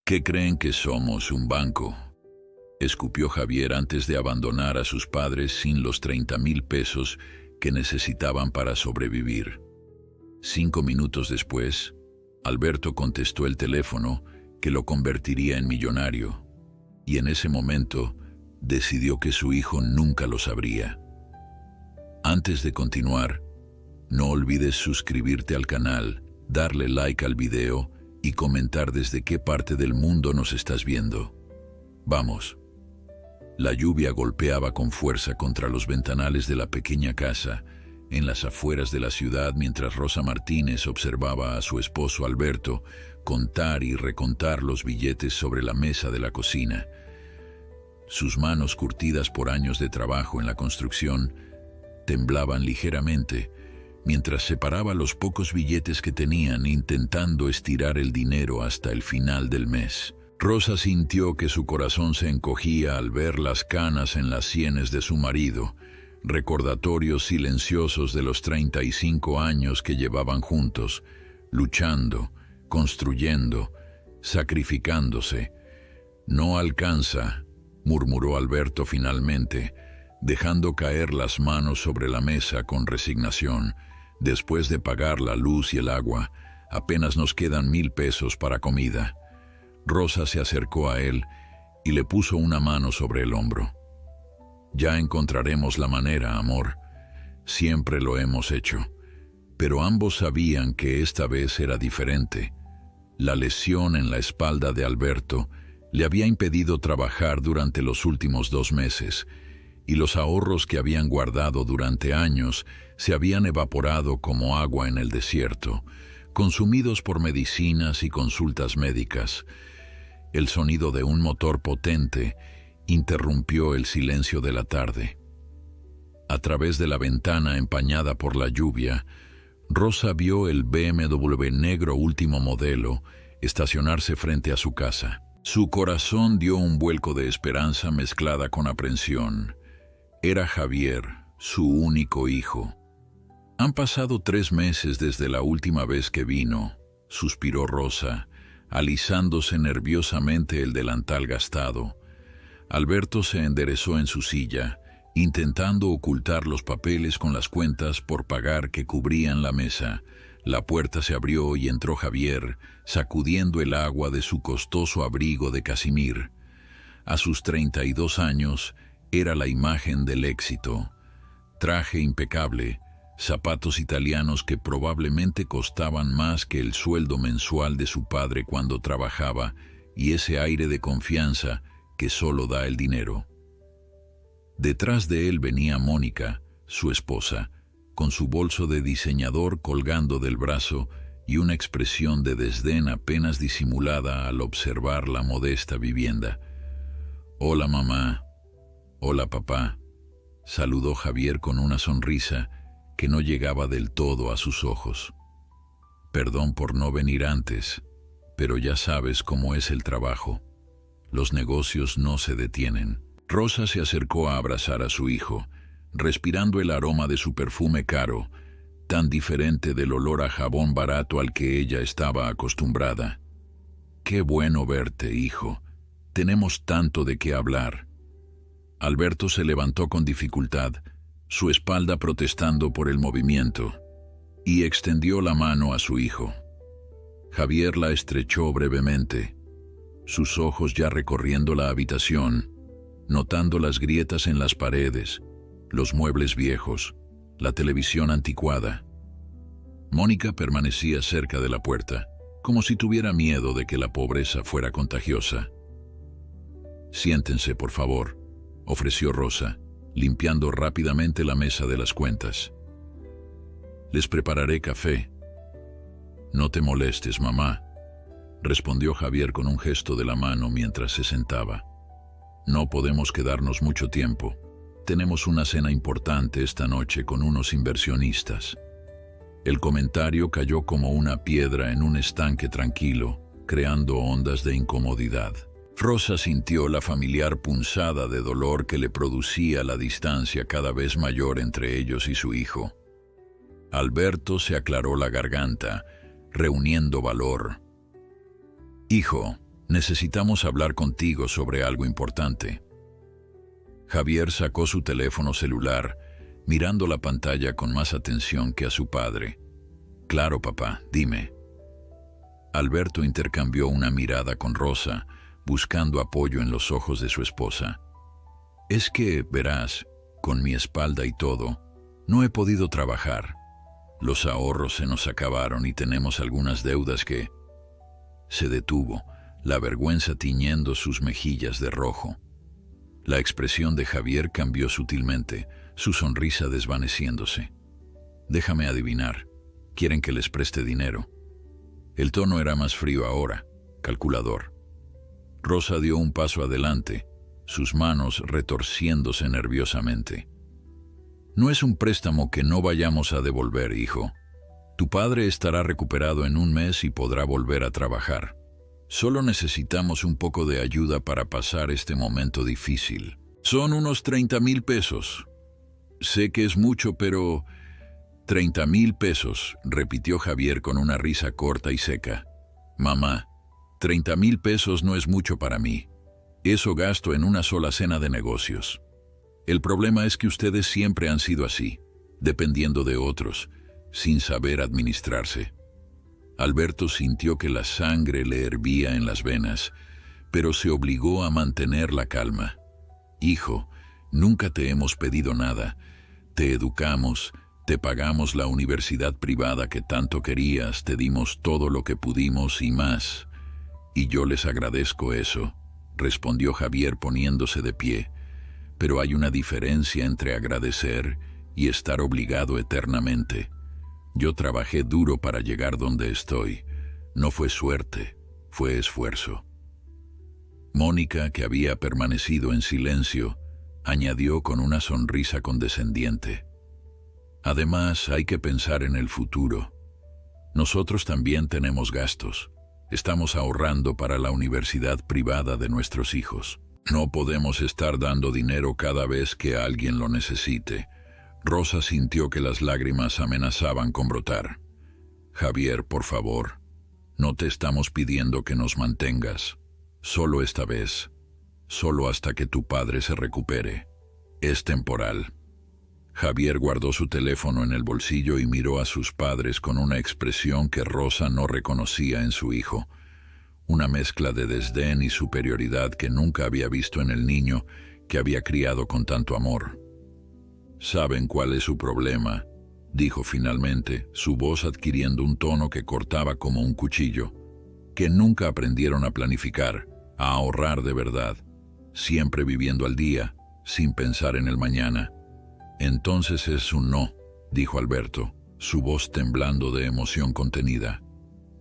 ¿Qué creen que somos, un banco? Escupió Javier antes de abandonar a sus padres sin los 30,000 pesos que necesitaban para sobrevivir. 5 minutos después, Alberto contestó el teléfono que lo convertiría en millonario, y en ese momento decidió que su hijo nunca lo sabría. Antes de continuar, no olvides suscribirte al canal, darle like al video y comentar desde qué parte del mundo nos estás viendo. Vamos. La lluvia golpeaba con fuerza contra los ventanales de la pequeña casa en las afueras de la ciudad mientras Rosa Martínez observaba a su esposo Alberto contar y recontar los billetes sobre la mesa de la cocina. Sus manos, curtidas por años de trabajo en la construcción, temblaban ligeramente mientras separaba los pocos billetes que tenían, intentando estirar el dinero hasta el final del mes. Rosa sintió que su corazón se encogía al ver las canas en las sienes de su marido, recordatorios silenciosos de los 35 años que llevaban juntos, luchando, construyendo, sacrificándose. «No alcanza», murmuró Alberto finalmente, dejando caer las manos sobre la mesa con resignación. «Después de pagar la luz y el agua, apenas nos quedan 1,000 pesos para comida». Rosa se acercó a él y le puso una mano sobre el hombro. «Ya encontraremos la manera, amor. Siempre lo hemos hecho». Pero ambos sabían que esta vez era diferente. La lesión en la espalda de Alberto le había impedido trabajar durante los últimos 2 meses, y los ahorros que habían guardado durante años se habían evaporado como agua en el desierto, consumidos por medicinas y consultas médicas. El sonido de un motor potente interrumpió el silencio de la tarde. A través de la ventana empañada por la lluvia, Rosa vio el BMW negro último modelo estacionarse frente a su casa. Su corazón dio un vuelco de esperanza mezclada con aprensión. Era Javier, su único hijo. «Han pasado 3 meses desde la última vez que vino», suspiró Rosa, alisándose nerviosamente el delantal gastado. Alberto se enderezó en su silla, intentando ocultar los papeles con las cuentas por pagar que cubrían la mesa. La puerta se abrió y entró Javier, sacudiendo el agua de su costoso abrigo de casimir. A sus 32 años, era la imagen del éxito. Traje impecable, zapatos italianos que probablemente costaban más que el sueldo mensual de su padre cuando trabajaba, y ese aire de confianza que solo da el dinero. Detrás de él venía Mónica, su esposa, con su bolso de diseñador colgando del brazo y una expresión de desdén apenas disimulada al observar la modesta vivienda. «Hola, mamá». «Hola, papá», saludó Javier con una sonrisa que no llegaba del todo a sus ojos. «Perdón por no venir antes, pero ya sabes cómo es el trabajo. Los negocios no se detienen». Rosa se acercó a abrazar a su hijo, respirando el aroma de su perfume caro, tan diferente del olor a jabón barato al que ella estaba acostumbrada. «Qué bueno verte, hijo. Tenemos tanto de qué hablar». Alberto se levantó con dificultad, su espalda protestando por el movimiento, y extendió la mano a su hijo. Javier la estrechó brevemente, sus ojos ya recorriendo la habitación, notando las grietas en las paredes, los muebles viejos, la televisión anticuada. Mónica permanecía cerca de la puerta, como si tuviera miedo de que la pobreza fuera contagiosa. «Siéntense, por favor», ofreció Rosa, limpiando rápidamente la mesa de las cuentas. «Les prepararé café». «No te molestes, mamá», respondió Javier con un gesto de la mano mientras se sentaba. «No podemos quedarnos mucho tiempo. Tenemos una cena importante esta noche con unos inversionistas». El comentario cayó como una piedra en un estanque tranquilo, creando ondas de incomodidad. Rosa sintió la familiar punzada de dolor que le producía la distancia cada vez mayor entre ellos y su hijo. Alberto se aclaró la garganta, reuniendo valor. «Hijo, Necesitamos hablar contigo sobre algo importante. Javier sacó su teléfono celular, mirando la pantalla con más atención que a su padre. Claro, papá, dime. Alberto intercambió una mirada con Rosa, buscando apoyo en los ojos de su esposa. Es que, verás, con mi espalda y todo, no he podido trabajar. Los ahorros se nos acabaron y tenemos algunas deudas que... Se detuvo, la vergüenza tiñendo sus mejillas de rojo. La expresión de Javier cambió sutilmente, su sonrisa desvaneciéndose. Déjame adivinar, quieren que les preste dinero. El tono era más frío ahora, calculador. Rosa dio un paso adelante, sus manos retorciéndose nerviosamente. No es un préstamo que no vayamos a devolver, hijo. Tu padre estará recuperado en un mes y podrá volver a trabajar. Solo necesitamos un poco de ayuda para pasar este momento difícil. Son unos 30,000 pesos. Sé que es mucho, pero... 30,000 pesos, repitió Javier con una risa corta y seca. Mamá, 30,000 pesos no es mucho para mí. Eso gasto en una sola cena de negocios. El problema es que ustedes siempre han sido así, dependiendo de otros, sin saber administrarse. Alberto sintió que la sangre le hervía en las venas, pero se obligó a mantener la calma. Hijo, nunca te hemos pedido nada. Te educamos, te pagamos la universidad privada que tanto querías, te dimos todo lo que pudimos y más. Y yo les agradezco eso, respondió Javier poniéndose de pie. Pero hay una diferencia entre agradecer y estar obligado eternamente. Yo trabajé duro para llegar donde estoy. No fue suerte, fue esfuerzo. Mónica, que había permanecido en silencio, añadió con una sonrisa condescendiente. Además, hay que pensar en el futuro. Nosotros también tenemos gastos. Estamos ahorrando para la universidad privada de nuestros hijos. No podemos estar dando dinero cada vez que alguien lo necesite. Rosa sintió que las lágrimas amenazaban con brotar. Javier, por favor, no te estamos pidiendo que nos mantengas. Solo esta vez. Solo hasta que tu padre se recupere. Es temporal. Javier guardó su teléfono en el bolsillo y miró a sus padres con una expresión que Rosa no reconocía en su hijo. Una mezcla de desdén y superioridad que nunca había visto en el niño que había criado con tanto amor. «¿Saben cuál es su problema?», dijo finalmente, su voz adquiriendo un tono que cortaba como un cuchillo. «Que nunca aprendieron a planificar, a ahorrar de verdad, siempre viviendo al día, sin pensar en el mañana». «Entonces es un no», dijo Alberto, su voz temblando de emoción contenida.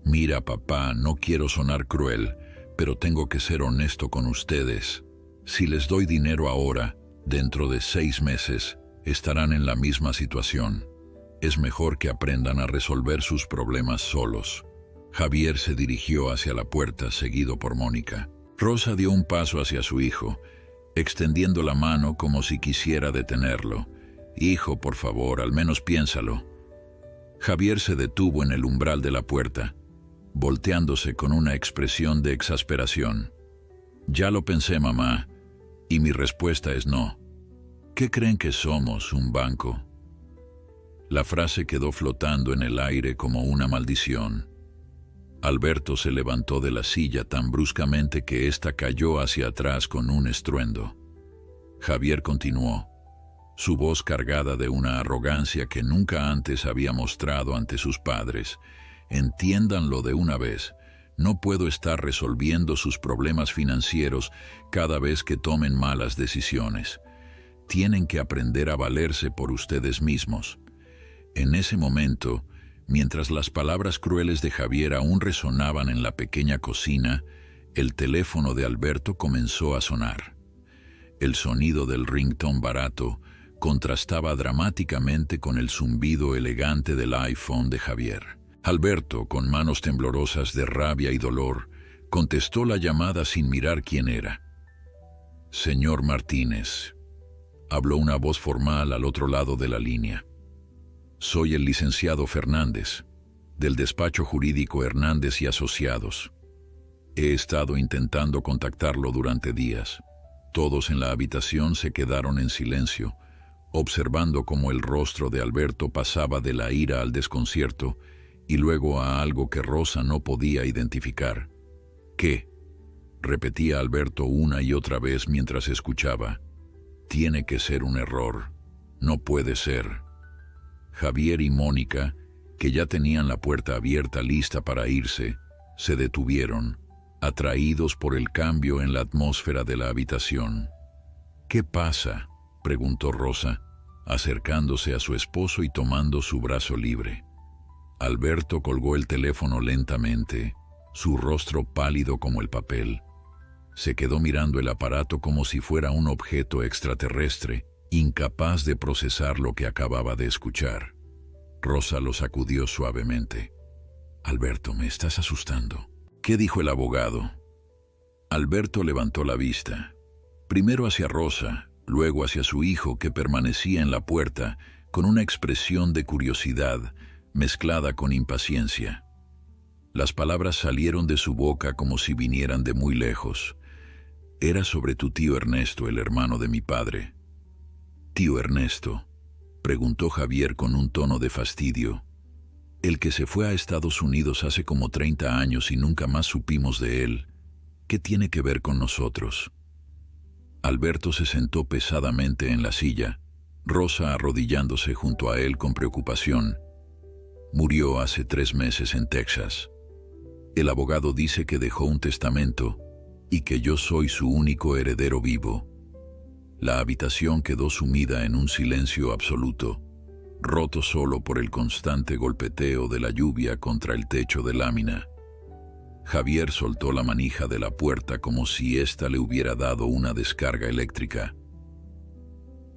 «Mira, papá, no quiero sonar cruel, pero tengo que ser honesto con ustedes. Si les doy dinero ahora, dentro de 6 meses, estarán en la misma situación. Es mejor que aprendan a resolver sus problemas solos». Javier se dirigió hacia la puerta, seguido por Mónica. Rosa dio un paso hacia su hijo, extendiendo la mano como si quisiera detenerlo. «Hijo, por favor, al menos piénsalo». Javier se detuvo en el umbral de la puerta, volteándose con una expresión de exasperación. «Ya lo pensé, mamá, y mi respuesta es no. ¿Qué creen que somos, un banco?». La frase quedó flotando en el aire como una maldición. Alberto se levantó de la silla tan bruscamente que ésta cayó hacia atrás con un estruendo. Javier continuó, su voz cargada de una arrogancia que nunca antes había mostrado ante sus padres. «Entiéndanlo de una vez. No puedo estar resolviendo sus problemas financieros cada vez que tomen malas decisiones. Tienen que aprender a valerse por ustedes mismos». En ese momento, mientras las palabras crueles de Javier aún resonaban en la pequeña cocina, el teléfono de Alberto comenzó a sonar. El sonido del ringtone barato contrastaba dramáticamente con el zumbido elegante del iPhone de Javier. Alberto, con manos temblorosas de rabia y dolor, contestó la llamada sin mirar quién era. «Señor Martínez», habló una voz formal al otro lado de la línea. «Soy el licenciado Fernández, del despacho jurídico Hernández y Asociados». He estado intentando contactarlo durante días. Todos en la habitación se quedaron en silencio, observando cómo el rostro de Alberto pasaba de la ira al desconcierto y luego a algo que Rosa no podía identificar. ¿Qué? Repetía Alberto una y otra vez mientras escuchaba. Tiene que ser un error. No puede ser. Javier y Mónica, que ya tenían la puerta abierta lista para irse, se detuvieron, atraídos por el cambio en la atmósfera de la habitación. ¿Qué pasa?, preguntó Rosa, acercándose a su esposo y tomando su brazo libre. Alberto colgó el teléfono lentamente, su rostro pálido como el papel. Se quedó mirando el aparato como si fuera un objeto extraterrestre, incapaz de procesar lo que acababa de escuchar. Rosa lo sacudió suavemente. «Alberto, me estás asustando». «¿Qué dijo el abogado?» Alberto levantó la vista, primero hacia Rosa, luego hacia su hijo, que permanecía en la puerta con una expresión de curiosidad mezclada con impaciencia. Las palabras salieron de su boca como si vinieran de muy lejos. «Era sobre tu tío Ernesto, el hermano de mi padre». «¿Tío Ernesto?», preguntó Javier con un tono de fastidio. «El que se fue a Estados Unidos hace como 30 años y nunca más supimos de él. ¿Qué tiene que ver con nosotros?». Alberto se sentó pesadamente en la silla, Rosa arrodillándose junto a él con preocupación. «Murió hace 3 meses en Texas. El abogado dice que dejó un testamento y que yo soy su único heredero vivo». La habitación quedó sumida en un silencio absoluto, roto solo por el constante golpeteo de la lluvia contra el techo de lámina. Javier soltó la manija de la puerta como si ésta le hubiera dado una descarga eléctrica.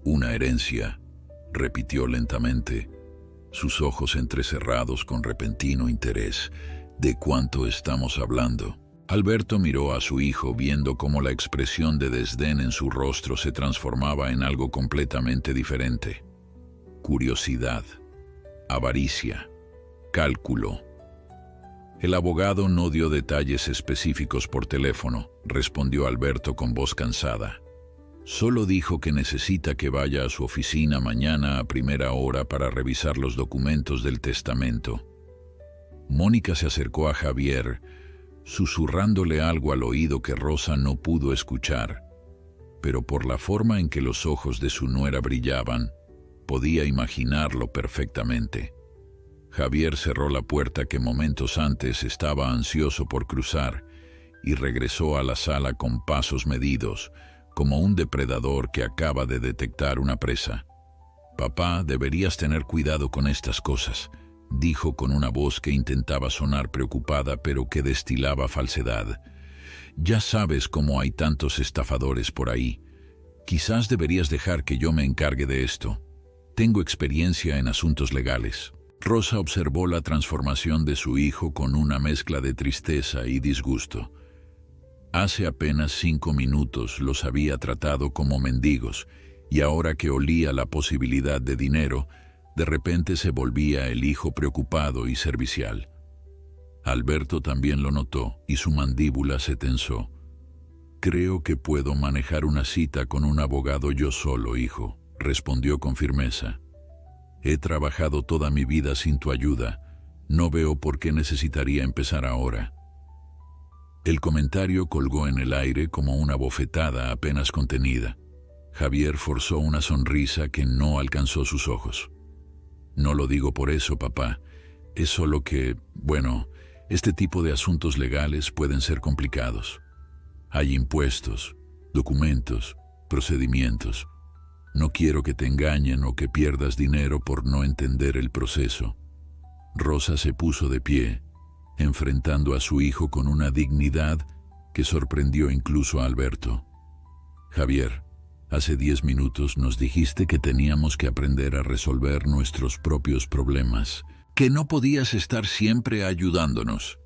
«Una herencia», repitió lentamente, sus ojos entrecerrados con repentino interés. «¿De cuánto estamos hablando?». Alberto miró a su hijo viendo cómo la expresión de desdén en su rostro se transformaba en algo completamente diferente. Curiosidad, avaricia, cálculo. «El abogado no dio detalles específicos por teléfono», respondió Alberto con voz cansada. «Solo dijo que necesita que vaya a su oficina mañana a primera hora para revisar los documentos del testamento». Mónica se acercó a Javier, susurrándole algo al oído que Rosa no pudo escuchar, pero por la forma en que los ojos de su nuera brillaban, podía imaginarlo perfectamente. Javier cerró la puerta que momentos antes estaba ansioso por cruzar y regresó a la sala con pasos medidos, como un depredador que acaba de detectar una presa. «Papá, deberías tener cuidado con estas cosas», dijo con una voz que intentaba sonar preocupada pero que destilaba falsedad. «Ya sabes cómo hay tantos estafadores por ahí. Quizás deberías dejar que yo me encargue de esto. Tengo experiencia en asuntos legales». Rosa observó la transformación de su hijo con una mezcla de tristeza y disgusto. Hace apenas 5 minutos los había tratado como mendigos, y ahora que olía la posibilidad de dinero, de repente se volvía el hijo preocupado y servicial. Alberto también lo notó y su mandíbula se tensó. «Creo que puedo manejar una cita con un abogado yo solo, hijo», respondió con firmeza. «He trabajado toda mi vida sin tu ayuda. No veo por qué necesitaría empezar ahora». El comentario colgó en el aire como una bofetada apenas contenida. Javier forzó una sonrisa que no alcanzó sus ojos. «No lo digo por eso, papá. Es solo que, bueno, este tipo de asuntos legales pueden ser complicados. Hay impuestos, documentos, procedimientos. No quiero que te engañen o que pierdas dinero por no entender el proceso». Rosa se puso de pie, enfrentando a su hijo con una dignidad que sorprendió incluso a Alberto. «Javier, hace 10 minutos nos dijiste que teníamos que aprender a resolver nuestros propios problemas, que no podías estar siempre ayudándonos.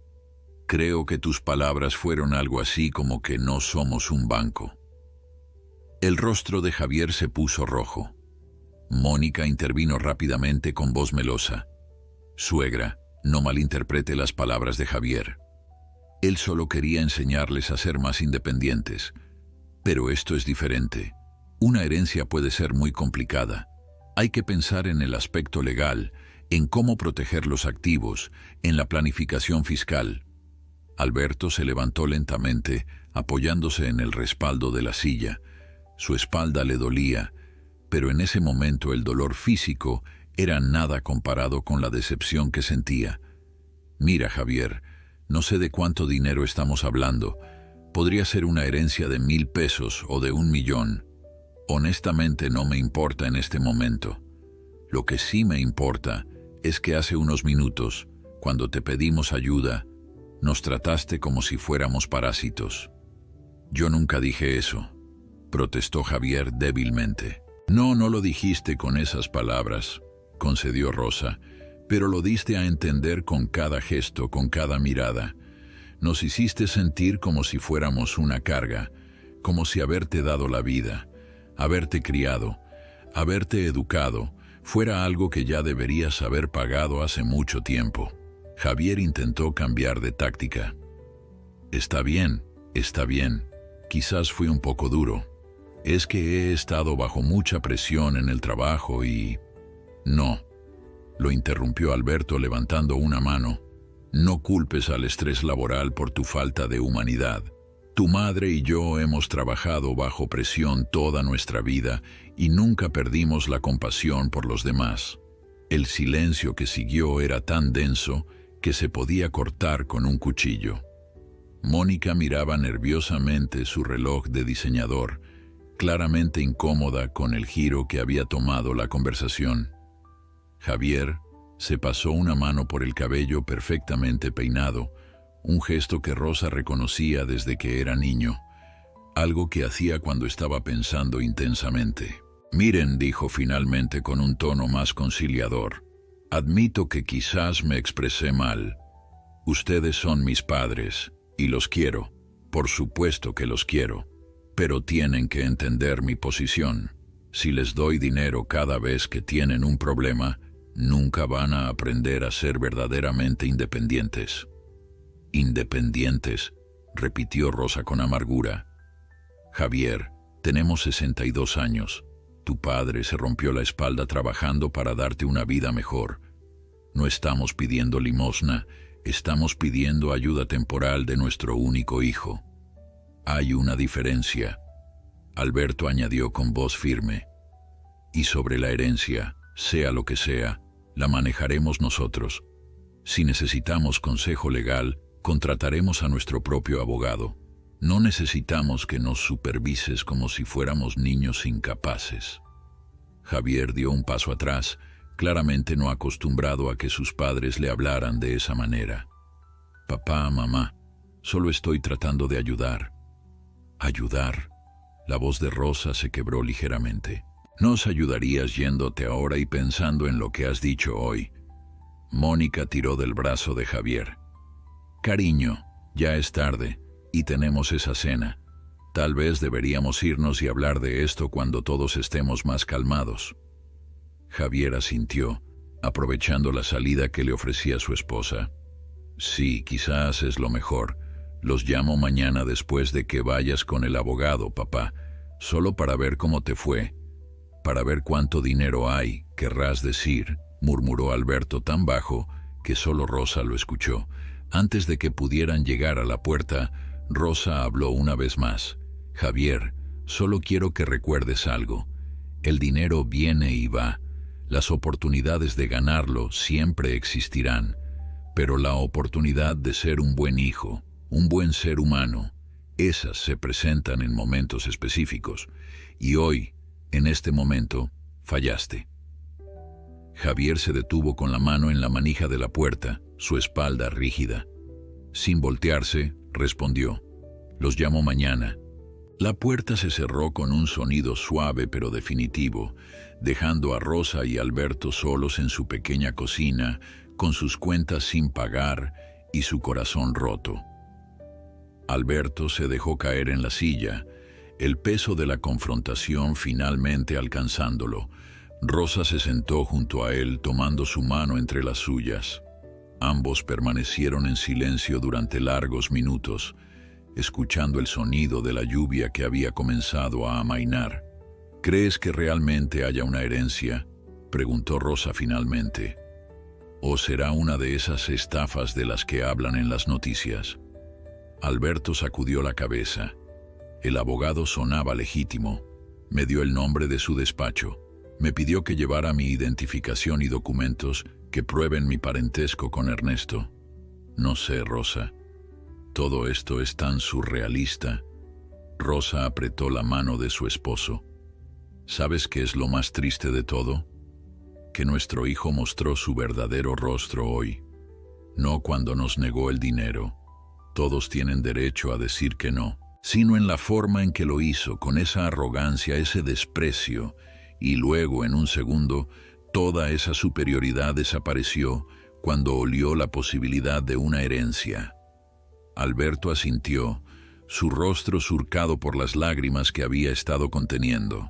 Creo que tus palabras fueron algo así como que no somos un banco». El rostro de Javier se puso rojo. Mónica intervino rápidamente con voz melosa. «Suegra, no malinterprete las palabras de Javier. Él solo quería enseñarles a ser más independientes. Pero esto es diferente. Una herencia puede ser muy complicada. Hay que pensar en el aspecto legal, en cómo proteger los activos, en la planificación fiscal. Alberto se levantó lentamente, apoyándose en el respaldo de la silla. Su espalda le dolía, pero en ese momento el dolor físico era nada comparado con la decepción que sentía. Mira, Javier, no sé de cuánto dinero estamos hablando. Podría ser una herencia de 1,000 pesos o de 1,000,000. Honestamente no me importa en este momento. Lo que sí me importa es que hace unos minutos, cuando te pedimos ayuda, nos trataste como si fuéramos parásitos. Yo nunca dije eso, protestó Javier débilmente. No, no lo dijiste con esas palabras, concedió Rosa, pero lo diste a entender con cada gesto, con cada mirada. Nos hiciste sentir como si fuéramos una carga, como si haberte dado la vida, haberte criado, haberte educado, fuera algo que ya deberías haber pagado hace mucho tiempo. Javier intentó cambiar de táctica. Está bien, quizás fui un poco duro. Es que he estado bajo mucha presión en el trabajo y... No, lo interrumpió Alberto levantando una mano. No culpes al estrés laboral por tu falta de humanidad. Tu madre y yo hemos trabajado bajo presión toda nuestra vida y nunca perdimos la compasión por los demás. El silencio que siguió era tan denso que se podía cortar con un cuchillo. Mónica miraba nerviosamente su reloj de diseñador, claramente incómoda con el giro que había tomado la conversación. Javier se pasó una mano por el cabello perfectamente peinado, un gesto que Rosa reconocía desde que era niño, algo que hacía cuando estaba pensando intensamente. Miren, dijo finalmente con un tono más conciliador, admito que quizás me expresé mal. Ustedes son mis padres, y los quiero, por supuesto que los quiero, pero tienen que entender mi posición. Si les doy dinero cada vez que tienen un problema, nunca van a aprender a ser verdaderamente independientes. Independientes, repitió Rosa con amargura. Javier, tenemos 62 años. Tu padre se rompió la espalda trabajando para darte una vida mejor. No estamos pidiendo limosna, estamos pidiendo ayuda temporal de nuestro único hijo. Hay una diferencia, Alberto añadió con voz firme. Y sobre la herencia, sea lo que sea, la manejaremos nosotros. Si necesitamos consejo legal, contrataremos a nuestro propio abogado. No necesitamos que nos supervises como si fuéramos niños incapaces. Javier dio un paso atrás, claramente no acostumbrado a que sus padres le hablaran de esa manera. Papá, mamá, solo estoy tratando de ayudar. ¿Ayudar? La voz de Rosa se quebró ligeramente. ¿Nos ayudarías yéndote ahora y pensando en lo que has dicho hoy? Mónica tiró del brazo de Javier. Cariño, ya es tarde y tenemos esa cena. Tal vez deberíamos irnos y hablar de esto cuando todos estemos más calmados. Javier asintió, aprovechando la salida que le ofrecía su esposa. Sí, quizás es lo mejor. Los llamo mañana después de que vayas con el abogado, papá, solo para ver cómo te fue. Para ver cuánto dinero hay, querrás decir, murmuró Alberto tan bajo que solo Rosa lo escuchó. Antes de que pudieran llegar a la puerta, Rosa habló una vez más. Javier, solo quiero que recuerdes algo. El dinero viene y va. Las oportunidades de ganarlo siempre existirán, pero la oportunidad de ser un buen hijo, un buen ser humano, esas se presentan en momentos específicos. Y hoy, en este momento, fallaste. Javier se detuvo con la mano en la manija de la puerta, su espalda rígida. Sin voltearse, respondió, «Los llamo mañana». La puerta se cerró con un sonido suave pero definitivo, dejando a Rosa y Alberto solos en su pequeña cocina, con sus cuentas sin pagar y su corazón roto. Alberto se dejó caer en la silla, el peso de la confrontación finalmente alcanzándolo. Rosa se sentó junto a él tomando su mano entre las suyas. Ambos permanecieron en silencio durante largos minutos, escuchando el sonido de la lluvia que había comenzado a amainar. ¿Crees que realmente haya una herencia?, preguntó Rosa finalmente. ¿O será una de esas estafas de las que hablan en las noticias? Alberto sacudió la cabeza. El abogado sonaba legítimo. Me dio el nombre de su despacho. Me pidió que llevara mi identificación y documentos que prueben mi parentesco con Ernesto. No sé, Rosa. Todo esto es tan surrealista. Rosa apretó la mano de su esposo. ¿Sabes qué es lo más triste de todo? Que nuestro hijo mostró su verdadero rostro hoy. No cuando nos negó el dinero. Todos tienen derecho a decir que no, sino en la forma en que lo hizo, con esa arrogancia, ese desprecio, y luego, en un segundo, toda esa superioridad desapareció cuando olió la posibilidad de una herencia. Alberto asintió, su rostro surcado por las lágrimas que había estado conteniendo.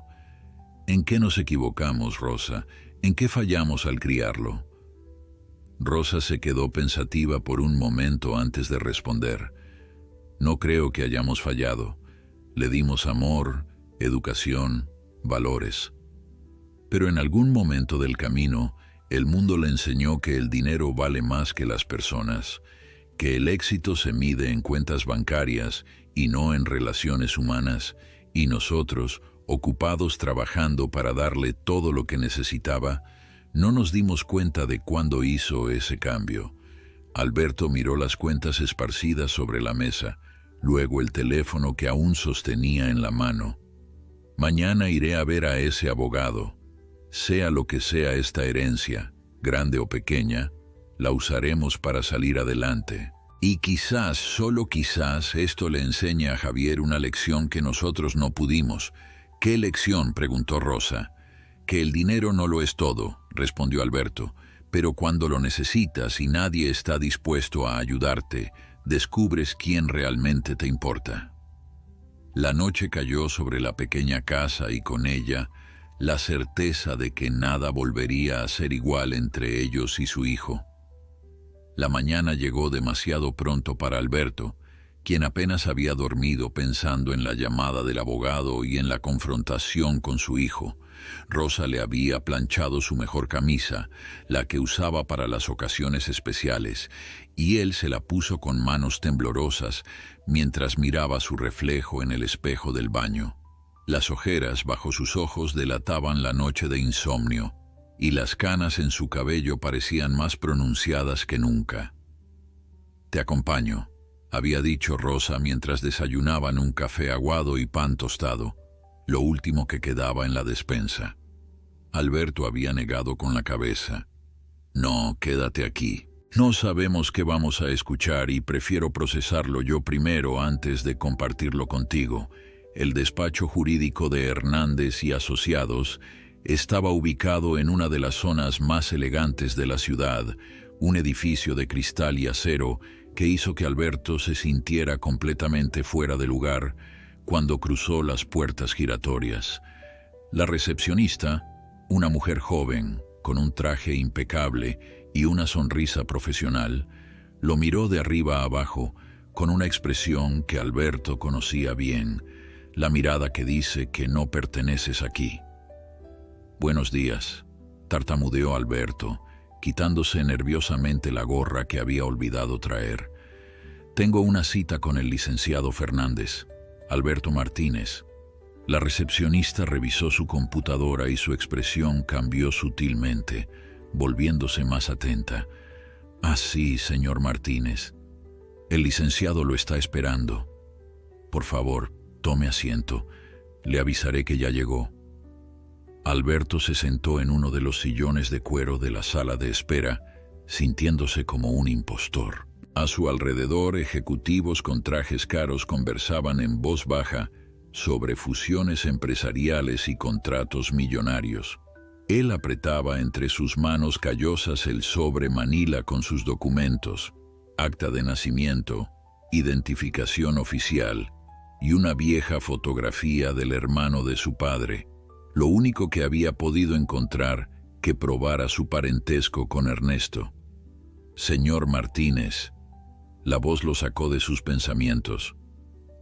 ¿En qué nos equivocamos, Rosa? ¿En qué fallamos al criarlo? Rosa se quedó pensativa por un momento antes de responder. No creo que hayamos fallado. Le dimos amor, educación, valores. Pero en algún momento del camino, el mundo le enseñó que el dinero vale más que las personas, que el éxito se mide en cuentas bancarias y no en relaciones humanas, y nosotros, ocupados trabajando para darle todo lo que necesitaba, no nos dimos cuenta de cuándo hizo ese cambio. Alberto miró las cuentas esparcidas sobre la mesa, luego el teléfono que aún sostenía en la mano. Mañana iré a ver a ese abogado. Sea lo que sea esta herencia, grande o pequeña, la usaremos para salir adelante. Y quizás, solo quizás, esto le enseñe a Javier una lección que nosotros no pudimos. ¿Qué lección?, preguntó Rosa. Que el dinero no lo es todo, respondió Alberto, pero cuando lo necesitas y nadie está dispuesto a ayudarte, descubres quién realmente te importa. La noche cayó sobre la pequeña casa y con ella la certeza de que nada volvería a ser igual entre ellos y su hijo. La mañana llegó demasiado pronto para Alberto, quien apenas había dormido pensando en la llamada del abogado y en la confrontación con su hijo. Rosa le había planchado su mejor camisa, la que usaba para las ocasiones especiales, y él se la puso con manos temblorosas mientras miraba su reflejo en el espejo del baño. Las ojeras bajo sus ojos delataban la noche de insomnio, y las canas en su cabello parecían más pronunciadas que nunca. «Te acompaño», había dicho Rosa mientras desayunaban un café aguado y pan tostado, lo último que quedaba en la despensa. Alberto había negado con la cabeza. «No, quédate aquí. No sabemos qué vamos a escuchar y prefiero procesarlo yo primero antes de compartirlo contigo». El despacho jurídico de Hernández y Asociados estaba ubicado en una de las zonas más elegantes de la ciudad, un edificio de cristal y acero que hizo que Alberto se sintiera completamente fuera de lugar cuando cruzó las puertas giratorias. La recepcionista, una mujer joven, con un traje impecable y una sonrisa profesional, lo miró de arriba a abajo con una expresión que Alberto conocía bien, la mirada que dice que no perteneces aquí. «Buenos días», tartamudeó Alberto, quitándose nerviosamente la gorra que había olvidado traer. «Tengo una cita con el licenciado Fernández, Alberto Martínez». La recepcionista revisó su computadora y su expresión cambió sutilmente, volviéndose más atenta. «Ah, sí, señor Martínez. El licenciado lo está esperando. Por favor, tome asiento. Le avisaré que ya llegó». Alberto se sentó en uno de los sillones de cuero de la sala de espera, sintiéndose como un impostor. A su alrededor, ejecutivos con trajes caros conversaban en voz baja sobre fusiones empresariales y contratos millonarios. Él apretaba entre sus manos callosas el sobre manila con sus documentos, acta de nacimiento, identificación oficial y una vieja fotografía del hermano de su padre, lo único que había podido encontrar que probara su parentesco con Ernesto. Señor Martínez. La voz lo sacó de sus pensamientos.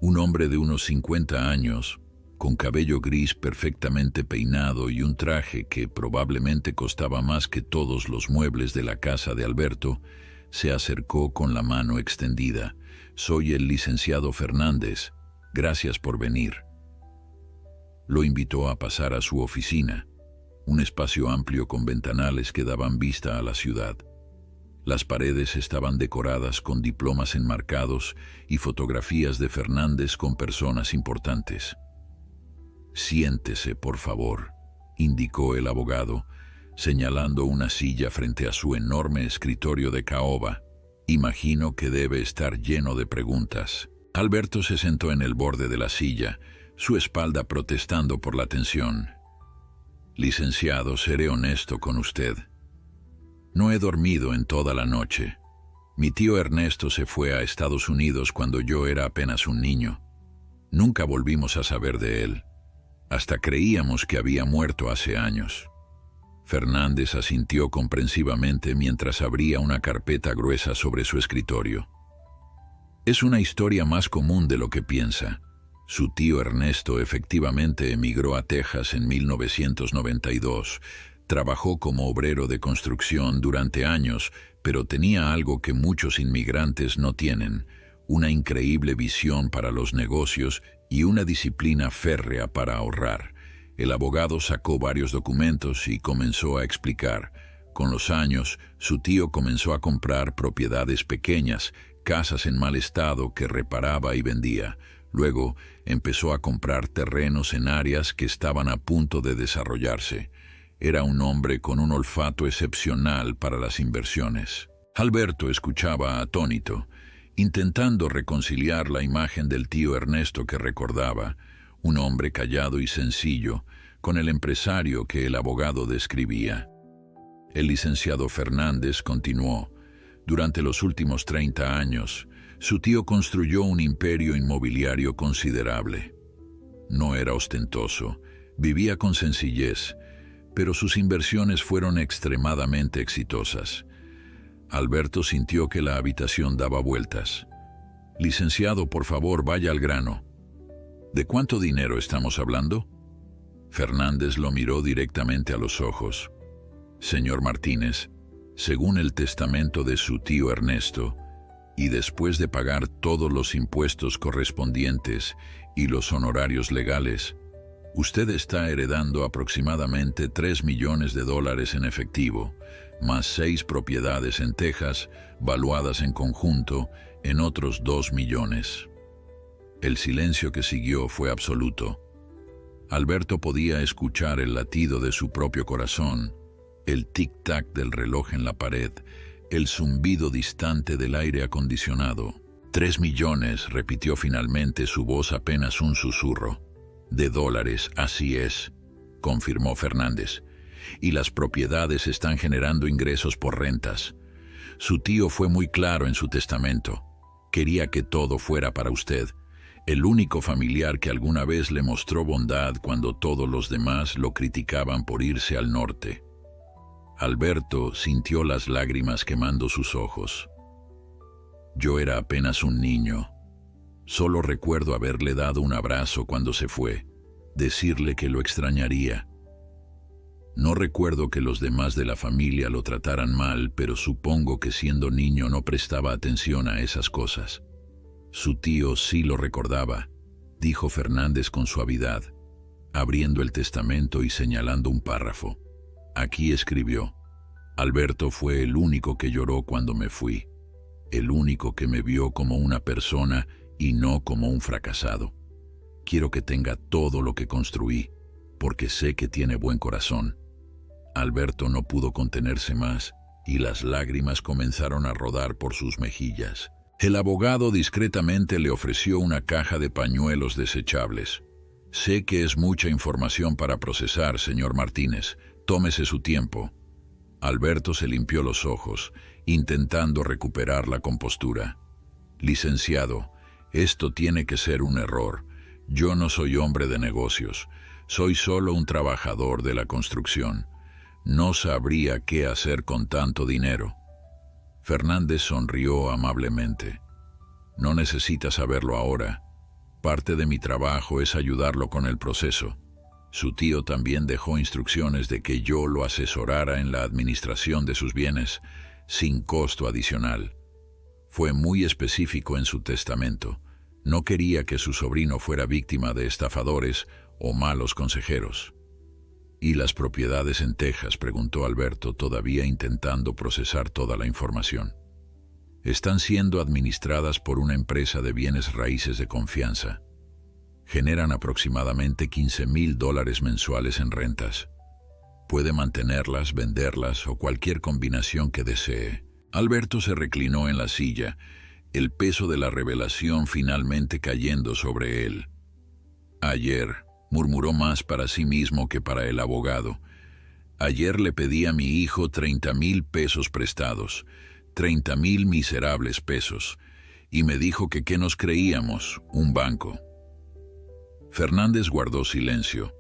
Un hombre de unos 50 años, con cabello gris perfectamente peinado y un traje que probablemente costaba más que todos los muebles de la casa de Alberto, se acercó con la mano extendida. «Soy el licenciado Fernández. Gracias por venir». Lo invitó a pasar a su oficina, un espacio amplio con ventanales que daban vista a la ciudad. Las paredes estaban decoradas con diplomas enmarcados y fotografías de Fernández con personas importantes. «Siéntese, por favor», indicó el abogado, señalando una silla frente a su enorme escritorio de caoba. «Imagino que debe estar lleno de preguntas». Alberto se sentó en el borde de la silla, su espalda protestando por la tensión. «Licenciado, seré honesto con usted. No he dormido en toda la noche. Mi tío Ernesto se fue a Estados Unidos cuando yo era apenas un niño. Nunca volvimos a saber de él. Hasta creíamos que había muerto hace años». Fernández asintió comprensivamente mientras abría una carpeta gruesa sobre su escritorio. «Es una historia más común de lo que piensa. Su tío Ernesto efectivamente emigró a Texas en 1992. Trabajó como obrero de construcción durante años, pero tenía algo que muchos inmigrantes no tienen: una increíble visión para los negocios y una disciplina férrea para ahorrar». El abogado sacó varios documentos y comenzó a explicar. Con los años, su tío comenzó a comprar propiedades pequeñas, casas en mal estado que reparaba y vendía. Luego, empezó a comprar terrenos en áreas que estaban a punto de desarrollarse. Era un hombre con un olfato excepcional para las inversiones. Alberto escuchaba atónito, intentando reconciliar la imagen del tío Ernesto que recordaba, un hombre callado y sencillo, con el empresario que el abogado describía. El licenciado Fernández continuó. Durante los últimos 30 años, su tío construyó un imperio inmobiliario considerable. No era ostentoso, vivía con sencillez, pero sus inversiones fueron extremadamente exitosas. Alberto sintió que la habitación daba vueltas. «Licenciado, por favor, vaya al grano. ¿De cuánto dinero estamos hablando?» Fernández lo miró directamente a los ojos. «Señor Martínez, según el testamento de su tío Ernesto, y después de pagar todos los impuestos correspondientes y los honorarios legales, usted está heredando aproximadamente $3 millones en efectivo, más 6 propiedades en Texas, valuadas en conjunto en otros 2 millones. El silencio que siguió fue absoluto. Alberto podía escuchar el latido de su propio corazón, el tic-tac del reloj en la pared, el zumbido distante del aire acondicionado. $3 millones, repitió finalmente, su voz apenas un susurro. «De dólares, así es», confirmó Fernández. «Y las propiedades están generando ingresos por rentas. Su tío fue muy claro en su testamento. Quería que todo fuera para usted, el único familiar que alguna vez le mostró bondad cuando todos los demás lo criticaban por irse al norte». Alberto sintió las lágrimas quemando sus ojos. «Yo era apenas un niño. Solo recuerdo haberle dado un abrazo cuando se fue, decirle que lo extrañaría. No recuerdo que los demás de la familia lo trataran mal, pero supongo que siendo niño no prestaba atención a esas cosas». «Su tío sí lo recordaba», dijo Fernández con suavidad, abriendo el testamento y señalando un párrafo. Aquí escribió: «Alberto fue el único que lloró cuando me fui, el único que me vio como una persona y no como un fracasado. Quiero que tenga todo lo que construí, porque sé que tiene buen corazón». Alberto no pudo contenerse más y las lágrimas comenzaron a rodar por sus mejillas. El abogado discretamente le ofreció una caja de pañuelos desechables. «Sé que es mucha información para procesar, señor Martínez. Tómese su tiempo». Alberto se limpió los ojos, intentando recuperar la compostura. «Licenciado, esto tiene que ser un error. Yo no soy hombre de negocios. Soy solo un trabajador de la construcción. No sabría qué hacer con tanto dinero». Fernández sonrió amablemente. No necesita saberlo ahora. Parte de mi trabajo es ayudarlo con el proceso. Su tío también dejó instrucciones de que yo lo asesorara en la administración de sus bienes, sin costo adicional. Fue muy específico en su testamento. No quería que su sobrino fuera víctima de estafadores o malos consejeros. ¿Y las propiedades en Texas?, preguntó Alberto, todavía intentando procesar toda la información. Están siendo administradas por una empresa de bienes raíces de confianza. Generan aproximadamente $15,000 mensuales en rentas. Puede mantenerlas, venderlas o cualquier combinación que desee. Alberto se reclinó en la silla, el peso de la revelación finalmente cayendo sobre él. Ayer, murmuró más para sí mismo que para el abogado. Ayer le pedí a mi hijo 30,000 pesos prestados, 30,000 miserables pesos, y me dijo que ¿qué nos creíamos? Un banco. Fernández guardó silencio,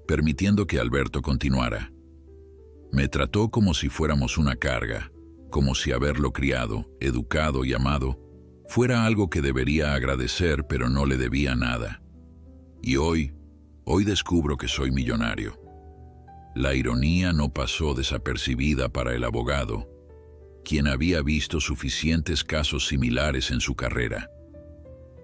permitiendo que Alberto continuara. Me trató como si fuéramos una carga, como si haberlo criado, educado y amado fuera algo que debería agradecer, pero no le debía nada. Y hoy descubro que soy millonario. La ironía no pasó desapercibida para el abogado, quien había visto suficientes casos similares en su carrera.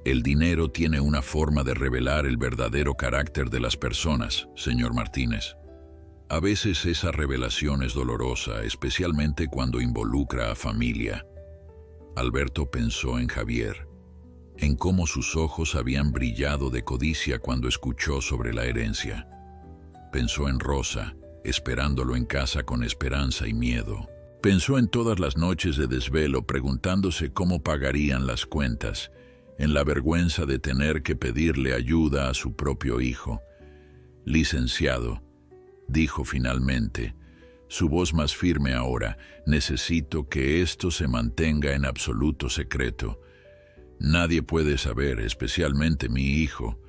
El dinero tiene una forma de revelar el verdadero carácter de las personas, señor Martínez. A veces esa revelación es dolorosa, especialmente cuando involucra a familia. Alberto pensó en Javier, en cómo sus ojos habían brillado de codicia cuando escuchó sobre la herencia. Pensó en Rosa, esperándolo en casa con esperanza y miedo. Pensó en todas las noches de desvelo preguntándose cómo pagarían las cuentas, en la vergüenza de tener que pedirle ayuda a su propio hijo. Licenciado, dijo finalmente, su voz más firme ahora, necesito que esto se mantenga en absoluto secreto. Nadie puede saber, especialmente mi hijo.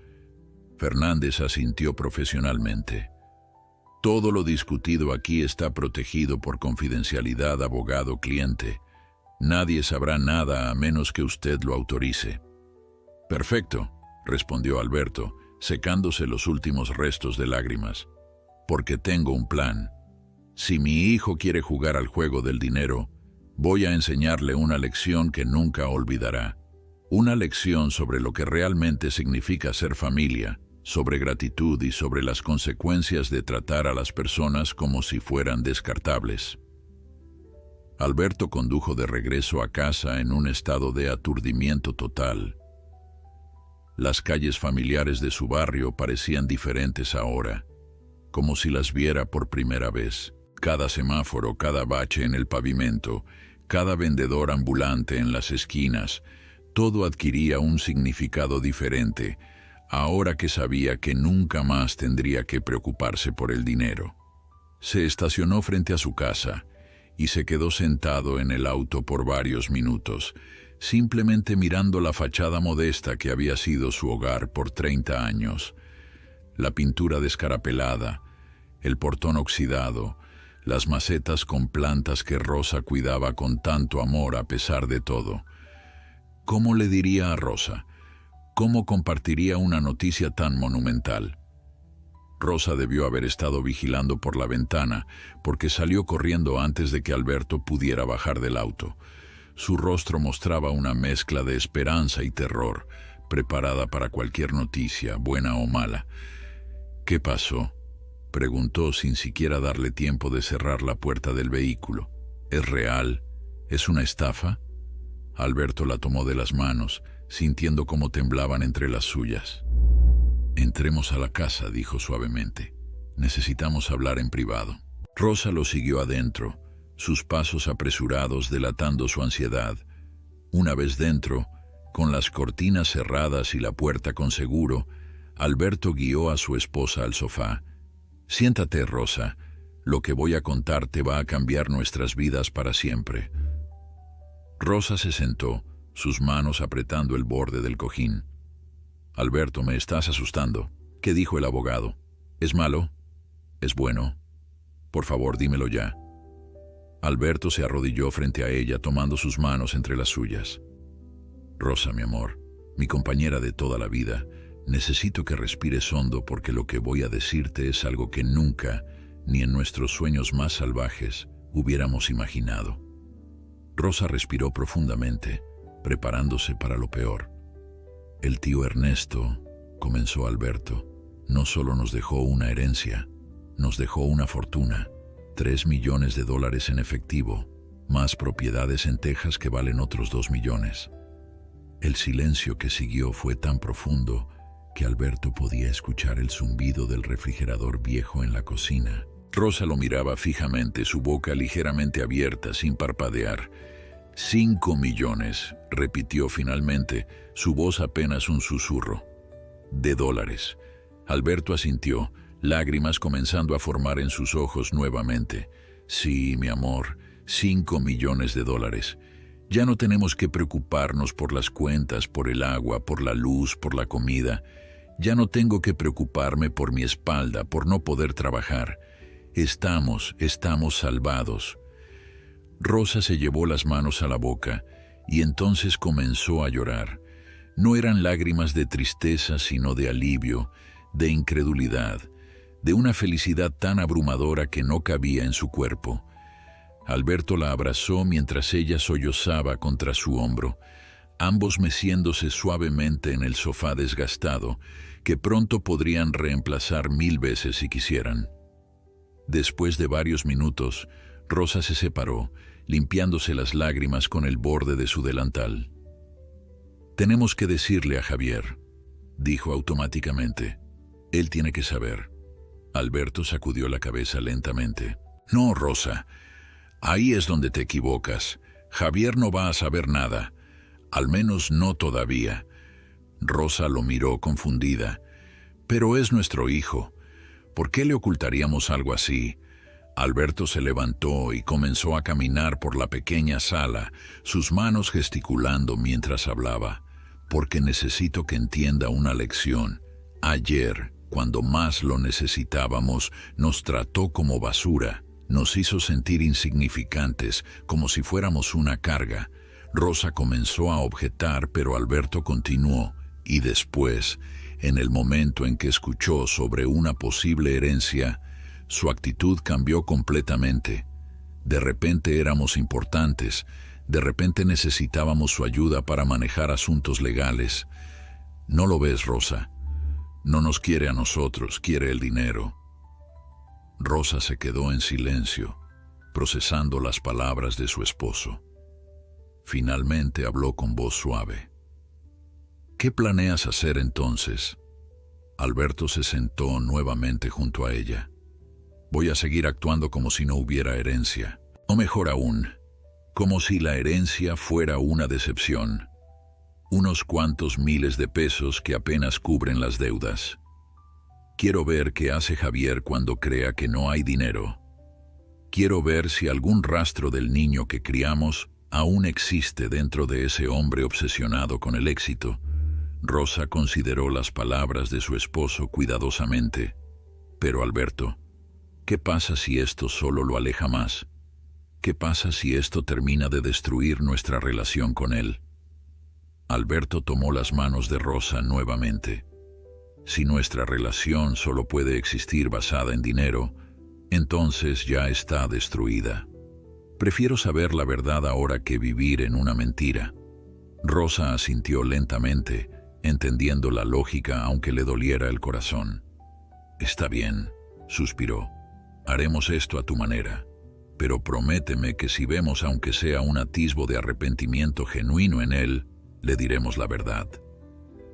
Fernández asintió profesionalmente. Todo lo discutido aquí está protegido por confidencialidad abogado-cliente. Nadie sabrá nada a menos que usted lo autorice. Perfecto, respondió Alberto, secándose los últimos restos de lágrimas. Porque tengo un plan. Si mi hijo quiere jugar al juego del dinero, voy a enseñarle una lección que nunca olvidará. Una lección sobre lo que realmente significa ser familia, sobre gratitud y sobre las consecuencias de tratar a las personas como si fueran descartables. Alberto condujo de regreso a casa en un estado de aturdimiento total. Las calles familiares de su barrio parecían diferentes ahora, como si las viera por primera vez. Cada semáforo, cada bache en el pavimento, cada vendedor ambulante en las esquinas, todo adquiría un significado diferente, ahora que sabía que nunca más tendría que preocuparse por el dinero. Se estacionó frente a su casa y se quedó sentado en el auto por varios minutos, simplemente mirando la fachada modesta que había sido su hogar por 30 años. La pintura descarapelada, el portón oxidado, las macetas con plantas que Rosa cuidaba con tanto amor a pesar de todo. ¿Cómo le diría a Rosa? ¿Cómo compartiría una noticia tan monumental? Rosa debió haber estado vigilando por la ventana, porque salió corriendo antes de que Alberto pudiera bajar del auto. Su rostro mostraba una mezcla de esperanza y terror, preparada para cualquier noticia, buena o mala. ¿Qué pasó?, preguntó sin siquiera darle tiempo de cerrar la puerta del vehículo. ¿Es real? ¿Es una estafa? Alberto la tomó de las manos, sintiendo cómo temblaban entre las suyas. Entremos a la casa, dijo suavemente. Necesitamos hablar en privado. Rosa lo siguió adentro, sus pasos apresurados delatando su ansiedad. Una vez dentro, con las cortinas cerradas y la puerta con seguro, Alberto guió a su esposa al sofá. Siéntate, Rosa. Lo que voy a contarte va a cambiar nuestras vidas para siempre. Rosa se sentó, sus manos apretando el borde del cojín. Alberto, me estás asustando. ¿Qué dijo el abogado? ¿Es malo? ¿Es bueno? Por favor, dímelo ya. Alberto se arrodilló frente a ella, tomando sus manos entre las suyas. Rosa, mi amor, mi compañera de toda la vida, necesito que respires hondo porque lo que voy a decirte es algo que nunca, ni en nuestros sueños más salvajes, hubiéramos imaginado. Rosa respiró profundamente, preparándose para lo peor. El tío Ernesto, comenzó Alberto, no solo nos dejó una herencia, nos dejó una fortuna, $3 millones en efectivo, más propiedades en Texas que valen otros 2 millones. El silencio que siguió fue tan profundo que Alberto podía escuchar el zumbido del refrigerador viejo en la cocina. Rosa lo miraba fijamente, su boca ligeramente abierta, sin parpadear. 5 millones, repitió finalmente, su voz apenas un susurro. De dólares. Alberto asintió, lágrimas comenzando a formar en sus ojos nuevamente. Sí, mi amor, 5 millones de dólares. Ya no tenemos que preocuparnos por las cuentas, por el agua, por la luz, por la comida. Ya no tengo que preocuparme por mi espalda, por no poder trabajar. Estamos salvados. Rosa se llevó las manos a la boca y entonces comenzó a llorar. No eran lágrimas de tristeza, sino de alivio, de incredulidad, de una felicidad tan abrumadora que no cabía en su cuerpo. Alberto la abrazó mientras ella sollozaba contra su hombro, ambos meciéndose suavemente en el sofá desgastado, que pronto podrían reemplazar 1000 veces si quisieran. Después de varios minutos, Rosa se separó, limpiándose las lágrimas con el borde de su delantal. «Tenemos que decirle a Javier», dijo automáticamente. «Él tiene que saber». Alberto sacudió la cabeza lentamente. «No, Rosa, ahí es donde te equivocas. Javier no va a saber nada, al menos no todavía». Rosa lo miró confundida. «Pero es nuestro hijo. ¿Por qué le ocultaríamos algo así?» Alberto se levantó y comenzó a caminar por la pequeña sala, sus manos gesticulando mientras hablaba. «Porque necesito que entienda una lección. Ayer, cuando más lo necesitábamos, nos trató como basura, nos hizo sentir insignificantes, como si fuéramos una carga». Rosa comenzó a objetar, pero Alberto continuó, y después, en el momento en que escuchó sobre una posible herencia, su actitud cambió completamente. De repente éramos importantes, de repente necesitábamos su ayuda para manejar asuntos legales. ¿No lo ves, Rosa? No nos quiere a nosotros, quiere el dinero. Rosa se quedó en silencio, procesando las palabras de su esposo. Finalmente habló con voz suave. «¿Qué planeas hacer entonces?» Alberto se sentó nuevamente junto a ella. «Voy a seguir actuando como si no hubiera herencia. O mejor aún, como si la herencia fuera una decepción. Unos cuantos miles de pesos que apenas cubren las deudas. Quiero ver qué hace Javier cuando crea que no hay dinero. Quiero ver si algún rastro del niño que criamos aún existe dentro de ese hombre obsesionado con el éxito». Rosa consideró las palabras de su esposo cuidadosamente. «Pero Alberto, ¿qué pasa si esto solo lo aleja más? ¿Qué pasa si esto termina de destruir nuestra relación con él?» Alberto tomó las manos de Rosa nuevamente. «Si nuestra relación solo puede existir basada en dinero, entonces ya está destruida. Prefiero saber la verdad ahora que vivir en una mentira». Rosa asintió lentamente, entendiendo la lógica aunque le doliera el corazón. «Está bien», suspiró. «Haremos esto a tu manera. Pero prométeme que si vemos aunque sea un atisbo de arrepentimiento genuino en él, le diremos la verdad».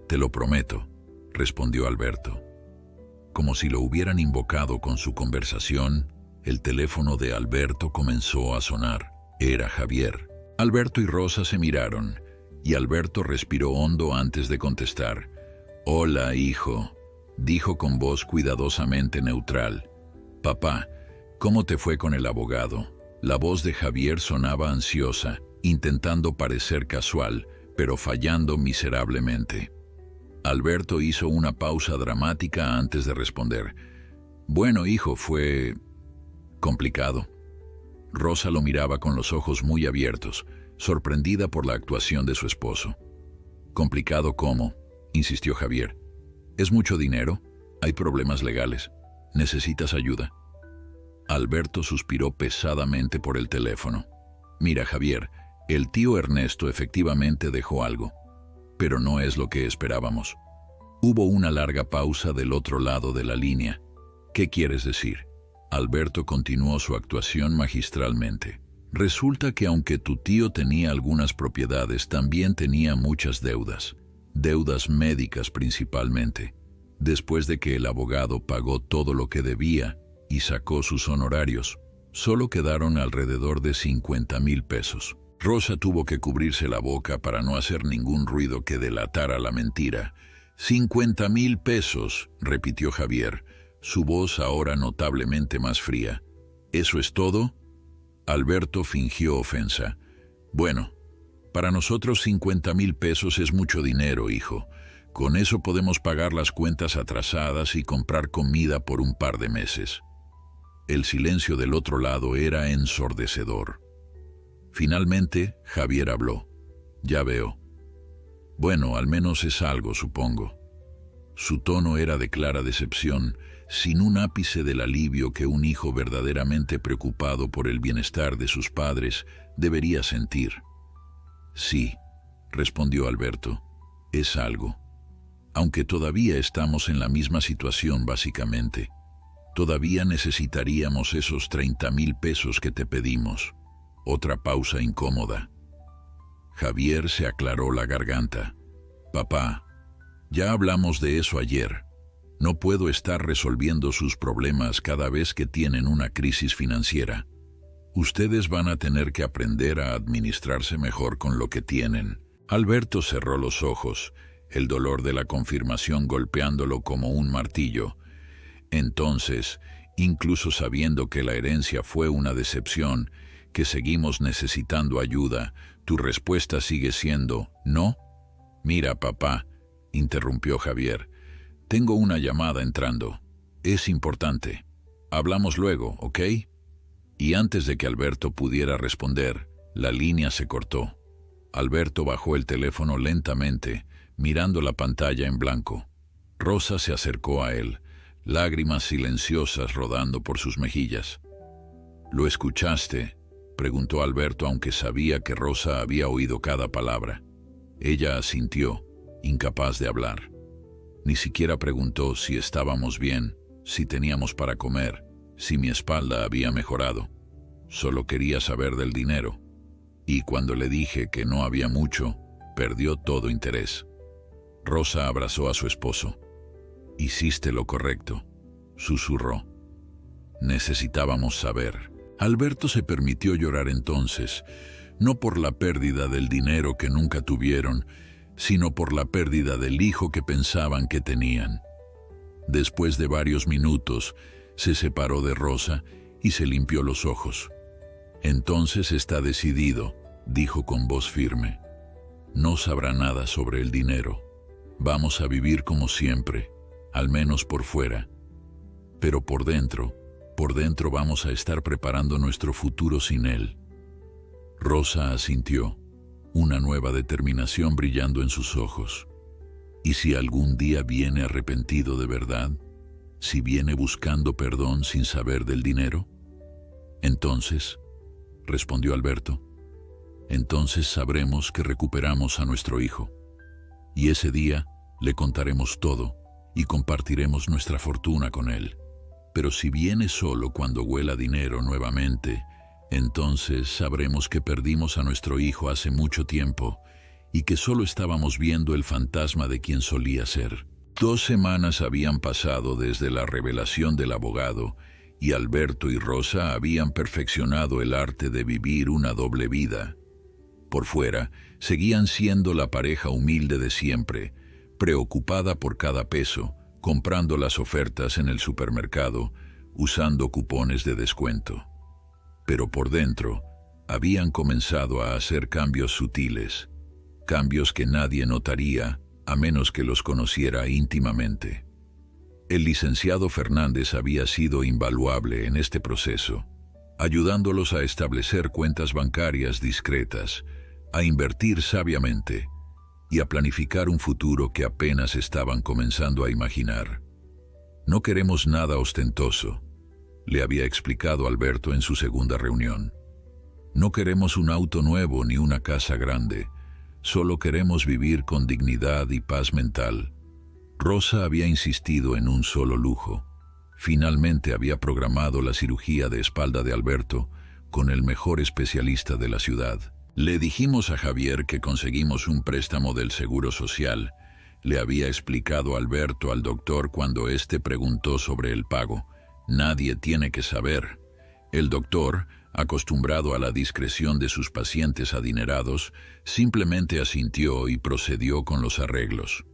«Te lo prometo», respondió Alberto. Como si lo hubieran invocado con su conversación, el teléfono de Alberto comenzó a sonar. Era Javier. Alberto y Rosa se miraron, y Alberto respiró hondo antes de contestar. «Hola, hijo», dijo con voz cuidadosamente neutral. «Papá, ¿cómo te fue con el abogado?» La voz de Javier sonaba ansiosa, intentando parecer casual, pero fallando miserablemente. Alberto hizo una pausa dramática antes de responder. «Bueno, hijo, fue complicado». Rosa lo miraba con los ojos muy abiertos, sorprendida por la actuación de su esposo. «¿Complicado cómo?», insistió Javier. «¿Es mucho dinero? ¿Hay problemas legales? ¿Necesitas ayuda?». Alberto suspiró pesadamente por el teléfono. «Mira, Javier, el tío Ernesto efectivamente dejó algo, pero no es lo que esperábamos». Hubo una larga pausa del otro lado de la línea. «¿Qué quieres decir?». Alberto continuó su actuación magistralmente. «Resulta que aunque tu tío tenía algunas propiedades, también tenía muchas deudas. Deudas médicas principalmente. Después de que el abogado pagó todo lo que debía y sacó sus honorarios, solo quedaron alrededor de 50,000 pesos. Rosa tuvo que cubrirse la boca para no hacer ningún ruido que delatara la mentira. 50,000 pesos, repitió Javier, su voz ahora notablemente más fría. ¿Eso es todo?». Alberto fingió ofensa. «Bueno, para nosotros 50,000 pesos es mucho dinero, hijo. Con eso podemos pagar las cuentas atrasadas y comprar comida por un par de meses». El silencio del otro lado era ensordecedor. Finalmente, Javier habló. «Ya veo. Bueno, al menos es algo, supongo». Su tono era de clara decepción, sin un ápice del alivio que un hijo verdaderamente preocupado por el bienestar de sus padres debería sentir. «Sí», respondió Alberto, «es algo. Aunque todavía estamos en la misma situación básicamente. Todavía necesitaríamos esos 30,000 pesos que te pedimos». Otra pausa incómoda. Javier se aclaró la garganta. «Papá, ya hablamos de eso ayer. No puedo estar resolviendo sus problemas cada vez que tienen una crisis financiera. Ustedes van a tener que aprender a administrarse mejor con lo que tienen». Alberto cerró los ojos, el dolor de la confirmación golpeándolo como un martillo. «Entonces, incluso sabiendo que la herencia fue una decepción, que seguimos necesitando ayuda, tu respuesta sigue siendo ¿no?». «Mira, papá», interrumpió Javier, «tengo una llamada entrando. Es importante. Hablamos luego, ¿ok?». Y antes de que Alberto pudiera responder, la línea se cortó. Alberto bajó el teléfono lentamente, mirando la pantalla en blanco. Rosa se acercó a él, lágrimas silenciosas rodando por sus mejillas. «¿Lo escuchaste?», preguntó Alberto, aunque sabía que Rosa había oído cada palabra. Ella asintió, incapaz de hablar. Ni siquiera preguntó si estábamos bien, si teníamos para comer, si mi espalda había mejorado. Solo quería saber del dinero. Y cuando le dije que no había mucho, perdió todo interés. Rosa abrazó a su esposo. «Hiciste lo correcto», susurró. «Necesitábamos saber». Alberto se permitió llorar entonces, no por la pérdida del dinero que nunca tuvieron, sino por la pérdida del hijo que pensaban que tenían. Después de varios minutos, se separó de Rosa y se limpió los ojos. «Entonces está decidido», dijo con voz firme. «No sabrá nada sobre el dinero. Vamos a vivir como siempre, al menos por fuera. Pero por dentro vamos a estar preparando nuestro futuro sin él». Rosa asintió, una nueva determinación brillando en sus ojos. «¿Y si algún día viene arrepentido de verdad? ¿Si viene buscando perdón sin saber del dinero?». «Entonces», respondió Alberto, «entonces sabremos que recuperamos a nuestro hijo. Y ese día le contaremos todo y compartiremos nuestra fortuna con él. Pero si viene solo cuando huela dinero nuevamente, entonces sabremos que perdimos a nuestro hijo hace mucho tiempo y que solo estábamos viendo el fantasma de quien solía ser». 2 semanas habían pasado desde la revelación del abogado y Alberto y Rosa habían perfeccionado el arte de vivir una doble vida. Por fuera, seguían siendo la pareja humilde de siempre, preocupada por cada peso, comprando las ofertas en el supermercado, usando cupones de descuento. Pero por dentro, habían comenzado a hacer cambios sutiles, cambios que nadie notaría a menos que los conociera íntimamente. El licenciado Fernández había sido invaluable en este proceso. ayudándolos a establecer cuentas bancarias discretas, a invertir sabiamente y a planificar un futuro que apenas estaban comenzando a imaginar. No queremos nada ostentoso, le había explicado Alberto en su segunda reunión. No queremos un auto nuevo ni una casa grande, solo queremos vivir con dignidad y paz mental. Rosa había insistido en un solo lujo. Finalmente había programado la cirugía de espalda de Alberto con el mejor especialista de la ciudad. Le dijimos a Javier que conseguimos un préstamo del Seguro Social. Le había explicado Alberto al doctor cuando éste preguntó sobre el pago. Nadie tiene que saber. El doctor, acostumbrado a la discreción de sus pacientes adinerados, simplemente asintió y procedió con los arreglos.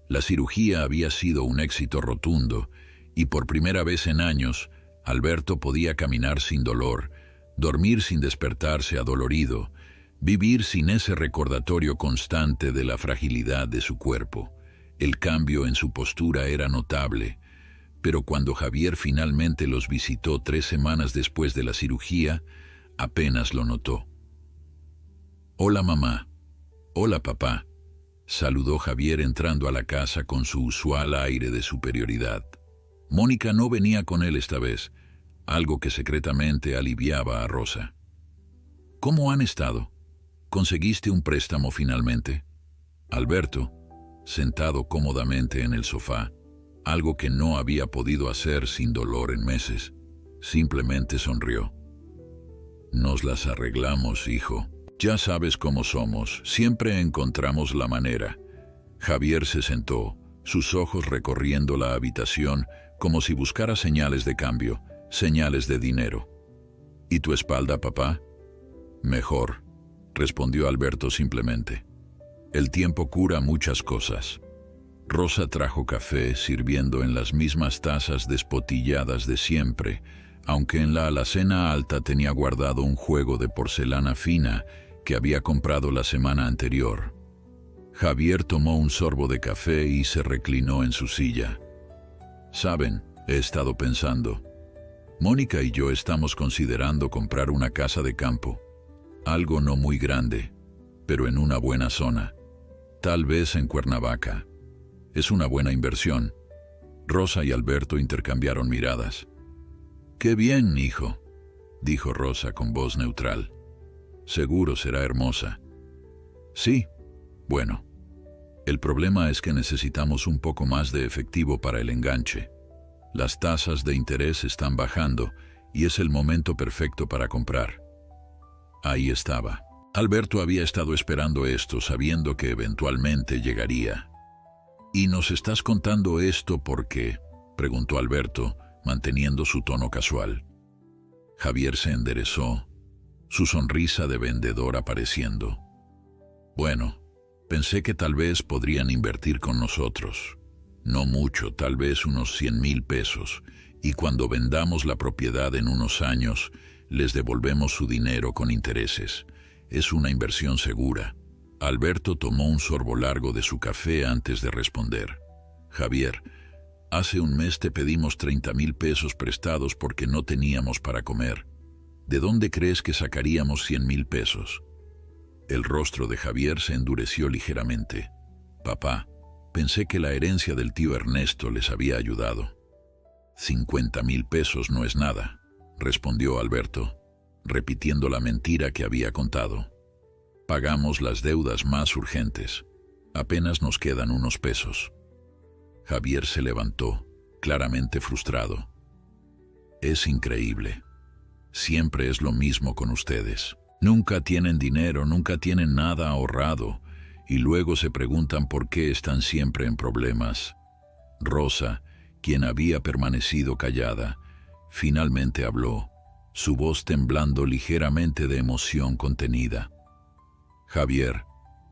La cirugía había sido un éxito rotundo y por primera vez en años, Alberto podía caminar sin dolor, dormir sin despertarse adolorido, vivir sin ese recordatorio constante de la fragilidad de su cuerpo. El cambio en su postura era notable, pero cuando Javier finalmente los visitó 3 semanas después de la cirugía, apenas lo notó. «Hola, mamá». «Hola, papá», saludó Javier entrando a la casa con su usual aire de superioridad. Mónica no venía con él esta vez, algo que secretamente aliviaba a Rosa. «¿Cómo han estado? ¿Conseguiste un préstamo finalmente?» Alberto, sentado cómodamente en el sofá, algo que no había podido hacer sin dolor en meses, simplemente sonrió. «Nos las arreglamos, hijo. Ya sabes cómo somos, siempre encontramos la manera». Javier se sentó, sus ojos recorriendo la habitación como si buscara señales de cambio, señales de dinero. «¿Y tu espalda, papá?» «Mejor», respondió Alberto simplemente. «El tiempo cura muchas cosas». Rosa trajo café sirviendo en las mismas tazas despotilladas de siempre, aunque en la alacena alta tenía guardado un juego de porcelana fina que había comprado la semana anterior. Javier tomó un sorbo de café y se reclinó en su silla. «Saben, he estado pensando. Mónica y yo estamos considerando comprar una casa de campo. Algo no muy grande, pero en una buena zona. Tal vez en Cuernavaca. Es una buena inversión». Rosa y Alberto intercambiaron miradas. «Qué bien, hijo», dijo Rosa con voz neutral. «Seguro será hermosa». «Sí, bueno. El problema es que necesitamos un poco más de efectivo para el enganche. Las tasas de interés están bajando y es el momento perfecto para comprar». Ahí estaba. Alberto había estado esperando esto, sabiendo que eventualmente llegaría. «¿Y nos estás contando esto por qué?», preguntó Alberto, manteniendo su tono casual. Javier se enderezó, su sonrisa de vendedor apareciendo. «Bueno, pensé que tal vez podrían invertir con nosotros. No mucho, tal vez unos 100,000 pesos, y cuando vendamos la propiedad en unos años, les devolvemos su dinero con intereses. Es una inversión segura». Alberto tomó un sorbo largo de su café antes de responder. «Javier, hace un mes te pedimos 30,000 pesos prestados porque no teníamos para comer. ¿De dónde crees que sacaríamos 100,000 pesos?» El rostro de Javier se endureció ligeramente. «Papá, pensé que la herencia del tío Ernesto les había ayudado». 50,000 pesos no es nada», respondió Alberto, repitiendo la mentira que había contado. «Pagamos las deudas más urgentes. Apenas nos quedan unos pesos». Javier se levantó, claramente frustrado. «Es increíble. Siempre es lo mismo con ustedes. Nunca tienen dinero, nunca tienen nada ahorrado, y luego se preguntan por qué están siempre en problemas». Rosa, quien había permanecido callada, finalmente habló, su voz temblando ligeramente de emoción contenida. «Javier,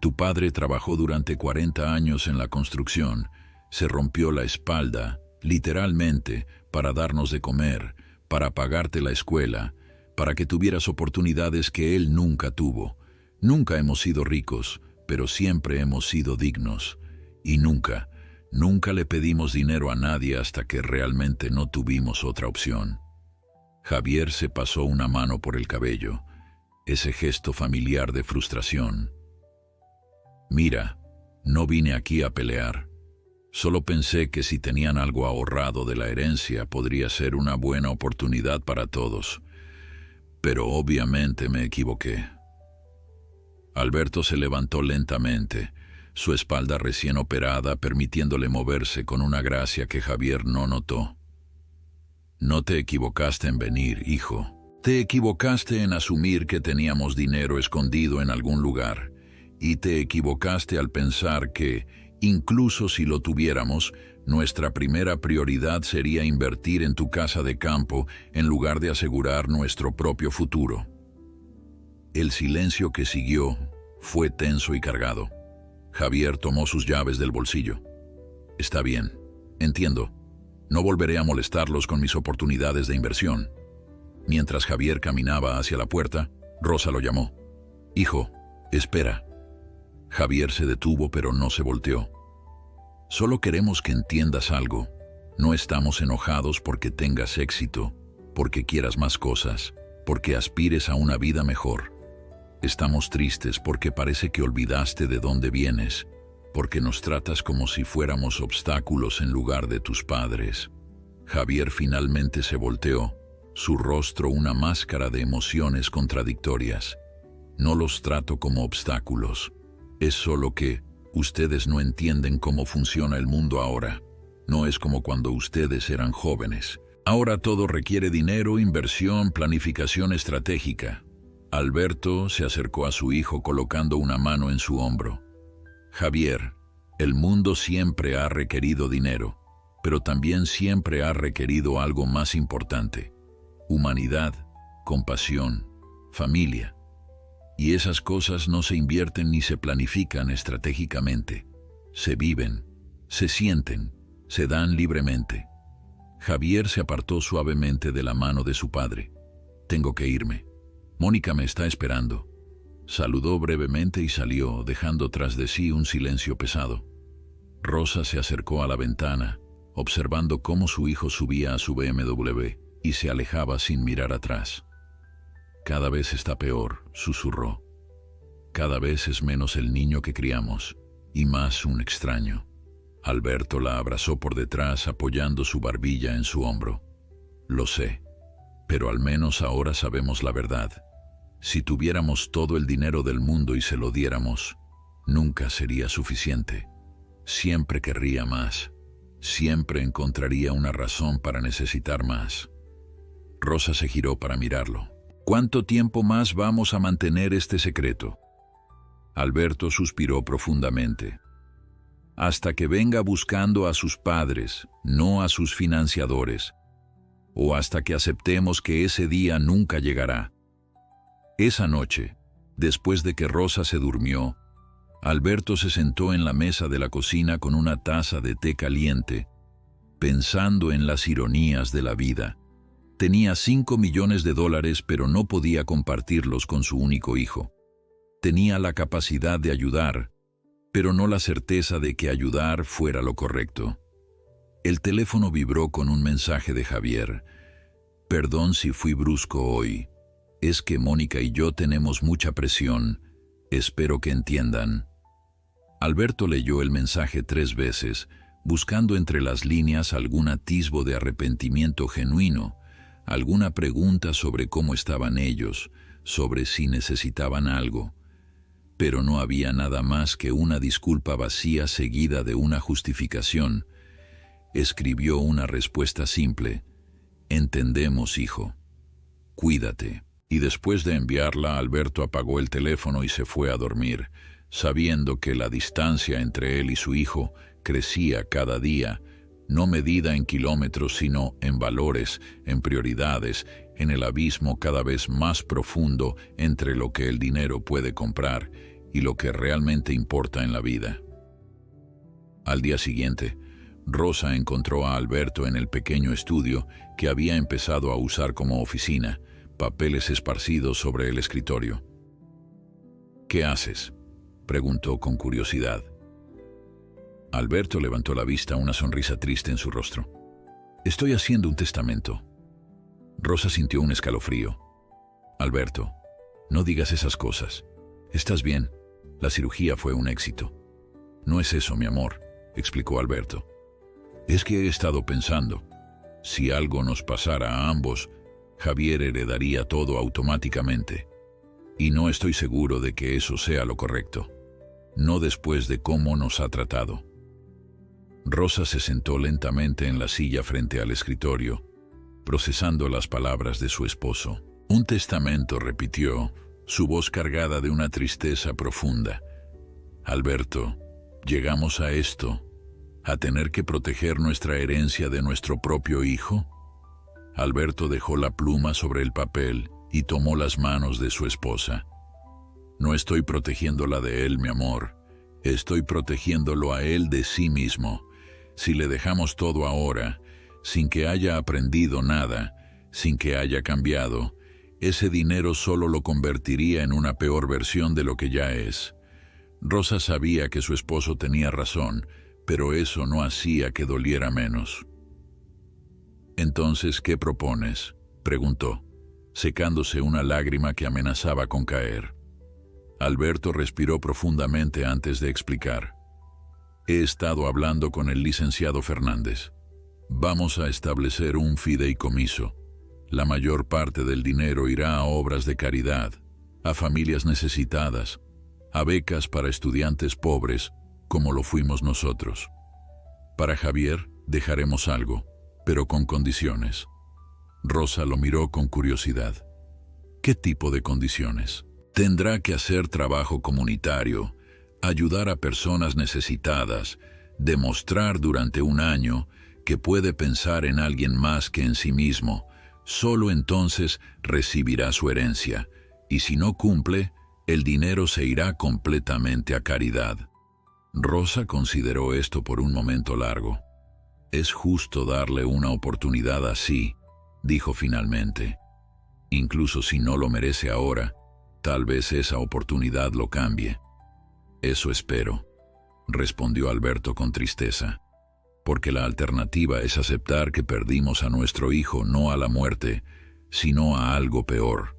tu padre trabajó durante 40 años en la construcción, se rompió la espalda, literalmente, para darnos de comer, para pagarte la escuela, para que tuvieras oportunidades que él nunca tuvo. Nunca hemos sido ricos, pero siempre hemos sido dignos. Y nunca le pedimos dinero a nadie hasta que realmente no tuvimos otra opción». Javier se pasó una mano por el cabello, ese gesto familiar de frustración. Mira, no vine aquí a pelear. Solo pensé que si tenían algo ahorrado de la herencia podría ser una buena oportunidad para todos. Pero obviamente me equivoqué. Alberto se levantó lentamente, su espalda recién operada permitiéndole moverse con una gracia que Javier no notó. No te equivocaste en venir, hijo. Te equivocaste en asumir que teníamos dinero escondido en algún lugar. Y te equivocaste al pensar que, incluso si lo tuviéramos, nuestra primera prioridad sería invertir en tu casa de campo en lugar de asegurar nuestro propio futuro. El silencio que siguió fue tenso y cargado. Javier tomó sus llaves del bolsillo. Está bien, entiendo. No volveré a molestarlos con mis oportunidades de inversión. Mientras Javier caminaba hacia la puerta, Rosa lo llamó. Hijo, espera. Javier se detuvo pero no se volteó. Solo queremos que entiendas algo. No estamos enojados porque tengas éxito, porque quieras más cosas, porque aspires a una vida mejor. Estamos tristes porque parece que olvidaste de dónde vienes, porque nos tratas como si fuéramos obstáculos en lugar de tus padres. Javier finalmente se volteó, su rostro una máscara de emociones contradictorias. No los trato como obstáculos. Es solo que ustedes no entienden cómo funciona el mundo ahora. No es como cuando ustedes eran jóvenes. Ahora todo requiere dinero, inversión, planificación estratégica. Alberto se acercó a su hijo colocando una mano en su hombro. Javier, el mundo siempre ha requerido dinero, pero también siempre ha requerido algo más importante: humanidad, compasión, familia. Y esas cosas no se invierten ni se planifican estratégicamente. Se viven, se sienten, se dan libremente. Javier se apartó suavemente de la mano de su padre. Tengo que irme. Mónica me está esperando. Saludó brevemente y salió, dejando tras de sí un silencio pesado. Rosa se acercó a la ventana, observando cómo su hijo subía a su BMW y se alejaba sin mirar atrás. Cada vez está peor, susurró. Cada vez es menos el niño que criamos y más un extraño. Alberto la abrazó por detrás apoyando su barbilla en su hombro. Lo sé, pero al menos ahora sabemos la verdad. Si tuviéramos todo el dinero del mundo y se lo diéramos, nunca sería suficiente. Siempre querría más. Siempre encontraría una razón para necesitar más. Rosa se giró para mirarlo. ¿Cuánto tiempo más vamos a mantener este secreto? Alberto suspiró profundamente. Hasta que venga buscando a sus padres, no a sus financiadores, o hasta que aceptemos que ese día nunca llegará. Esa noche, después de que Rosa se durmió, Alberto se sentó en la mesa de la cocina con una taza de té caliente, pensando en las ironías de la vida. Tenía 5 millones de dólares, pero no podía compartirlos con su único hijo. Tenía la capacidad de ayudar, pero no la certeza de que ayudar fuera lo correcto. El teléfono vibró con un mensaje de Javier. Perdón si fui brusco hoy. Es que Mónica y yo tenemos mucha presión. Espero que entiendan. Alberto leyó el mensaje 3 veces, buscando entre las líneas algún atisbo de arrepentimiento genuino, alguna pregunta sobre cómo estaban ellos, sobre si necesitaban algo. Pero no había nada más que una disculpa vacía seguida de una justificación. Escribió una respuesta simple: entendemos, hijo. Cuídate. Y después de enviarla, Alberto apagó el teléfono y se fue a dormir, sabiendo que la distancia entre él y su hijo crecía cada día, no medida en kilómetros, sino en valores, en prioridades, en el abismo cada vez más profundo entre lo que el dinero puede comprar y lo que realmente importa en la vida. Al día siguiente, Rosa encontró a Alberto en el pequeño estudio que había empezado a usar como oficina, papeles esparcidos sobre el escritorio. ¿Qué haces?, preguntó con curiosidad. Alberto levantó la vista, una sonrisa triste en su rostro. Estoy haciendo un testamento. Rosa sintió un escalofrío. Alberto, no digas esas cosas. ¿Estás bien? La cirugía fue un éxito. No es eso, mi amor, explicó Alberto. Es que he estado pensando, si algo nos pasara a ambos, Javier heredaría todo automáticamente. Y no estoy seguro de que eso sea lo correcto. No después de cómo nos ha tratado. Rosa se sentó lentamente en la silla frente al escritorio, procesando las palabras de su esposo. Un testamento, repitió, su voz cargada de una tristeza profunda. Alberto, llegamos a esto, a tener que proteger nuestra herencia de nuestro propio hijo. Alberto dejó la pluma sobre el papel y tomó las manos de su esposa. No estoy protegiéndola de él, mi amor. Estoy protegiéndolo a él de sí mismo. Si le dejamos todo ahora, sin que haya aprendido nada, sin que haya cambiado, ese dinero solo lo convertiría en una peor versión de lo que ya es. Rosa sabía que su esposo tenía razón, pero eso no hacía que doliera menos. «Entonces, ¿qué propones?», preguntó, secándose una lágrima que amenazaba con caer. Alberto respiró profundamente antes de explicar. «He estado hablando con el licenciado Fernández. Vamos a establecer un fideicomiso. La mayor parte del dinero irá a obras de caridad, a familias necesitadas, a becas para estudiantes pobres, como lo fuimos nosotros. Para Javier dejaremos algo, pero con condiciones». Rosa lo miró con curiosidad. «¿Qué tipo de condiciones?». «Tendrá que hacer trabajo comunitario, ayudar a personas necesitadas, demostrar durante un año que puede pensar en alguien más que en sí mismo. Solo entonces recibirá su herencia, y si no cumple, el dinero se irá completamente a caridad». Rosa consideró esto por un momento largo. «Es justo darle una oportunidad así», dijo finalmente. «Incluso si no lo merece ahora, tal vez esa oportunidad lo cambie». «Eso espero», respondió Alberto con tristeza, «porque la alternativa es aceptar que perdimos a nuestro hijo no a la muerte, sino a algo peor,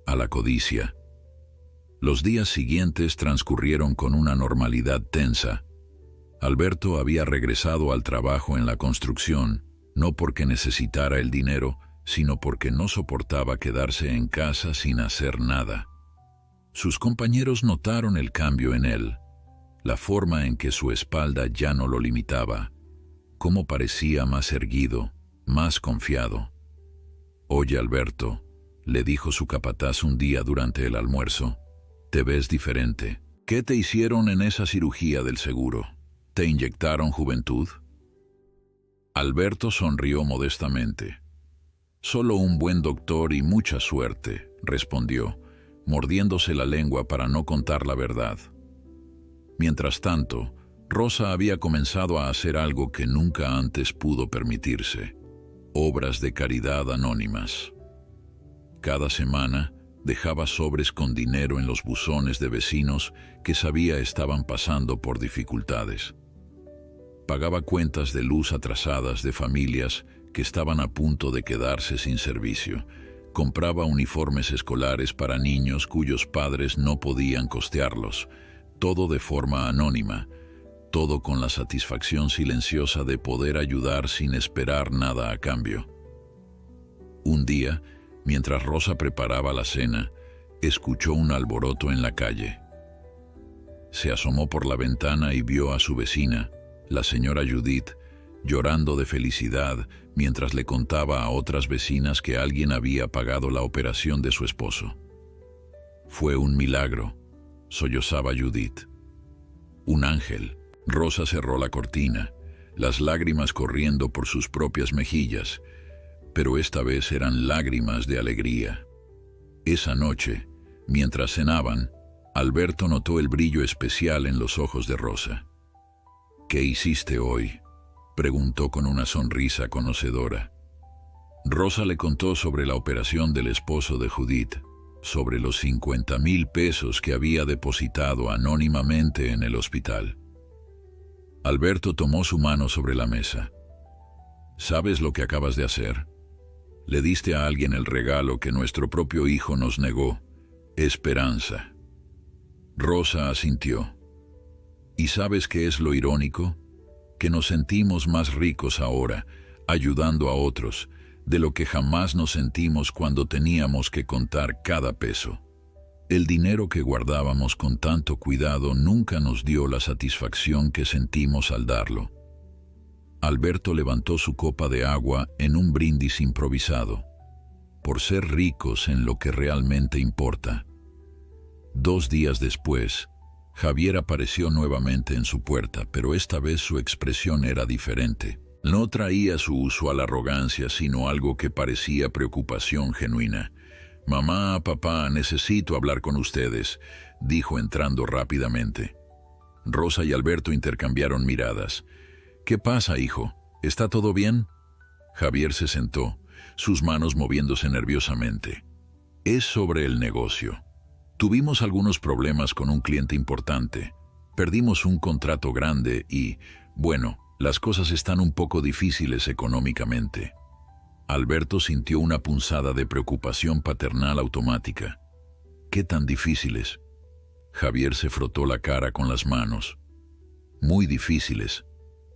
a la codicia». Los días siguientes transcurrieron con una normalidad tensa. Alberto había regresado al trabajo en la construcción, no porque necesitara el dinero, sino porque no soportaba quedarse en casa sin hacer nada. Sus compañeros notaron el cambio en él, la forma en que su espalda ya no lo limitaba, cómo parecía más erguido, más confiado. «Oye, Alberto», le dijo su capataz un día durante el almuerzo, «te ves diferente. ¿Qué te hicieron en esa cirugía del seguro? ¿Te inyectaron juventud?». Alberto sonrió modestamente. «Solo un buen doctor y mucha suerte», respondió, mordiéndose la lengua para no contar la verdad. Mientras tanto, Rosa había comenzado a hacer algo que nunca antes pudo permitirse: obras de caridad anónimas. Cada semana dejaba sobres con dinero en los buzones de vecinos que sabía estaban pasando por dificultades. Pagaba cuentas de luz atrasadas de familias que estaban a punto de quedarse sin servicio. Compraba uniformes escolares para niños cuyos padres no podían costearlos, todo de forma anónima, todo con la satisfacción silenciosa de poder ayudar sin esperar nada a cambio. Un día, mientras Rosa preparaba la cena, escuchó un alboroto en la calle. Se asomó por la ventana y vio a su vecina, la señora Judith, llorando de felicidad mientras le contaba a otras vecinas que alguien había pagado la operación de su esposo. «Fue un milagro», sollozaba Judith. «Un ángel». Rosa cerró la cortina, las lágrimas corriendo por sus propias mejillas, pero esta vez eran lágrimas de alegría. Esa noche, mientras cenaban, Alberto notó el brillo especial en los ojos de Rosa. «¿Qué hiciste hoy?», preguntó con una sonrisa conocedora. Rosa le contó sobre la operación del esposo de Judith, sobre los 50,000 pesos que había depositado anónimamente en el hospital. Alberto tomó su mano sobre la mesa. «¿Sabes lo que acabas de hacer?», Le diste a alguien el regalo que nuestro propio hijo nos negó, esperanza. Rosa asintió. ¿Y sabes qué es lo irónico? Que nos sentimos más ricos ahora, ayudando a otros, de lo que jamás nos sentimos cuando teníamos que contar cada peso. El dinero que guardábamos con tanto cuidado nunca nos dio la satisfacción que sentimos al darlo. Alberto levantó su copa de agua en un brindis improvisado, por ser ricos en lo que realmente importa. 2 días después, Javier apareció nuevamente en su puerta, pero esta vez su expresión era diferente. No traía su usual arrogancia, sino algo que parecía preocupación genuina. «Mamá, papá, necesito hablar con ustedes», dijo entrando rápidamente. Rosa y Alberto intercambiaron miradas. «¿Qué pasa, hijo? ¿Está todo bien?» Javier se sentó, sus manos moviéndose nerviosamente. «Es sobre el negocio. Tuvimos algunos problemas con un cliente importante. Perdimos un contrato grande y, bueno, las cosas están un poco difíciles económicamente». Alberto sintió una punzada de preocupación paternal automática. «¿Qué tan difíciles?» Javier se frotó la cara con las manos. «Muy difíciles.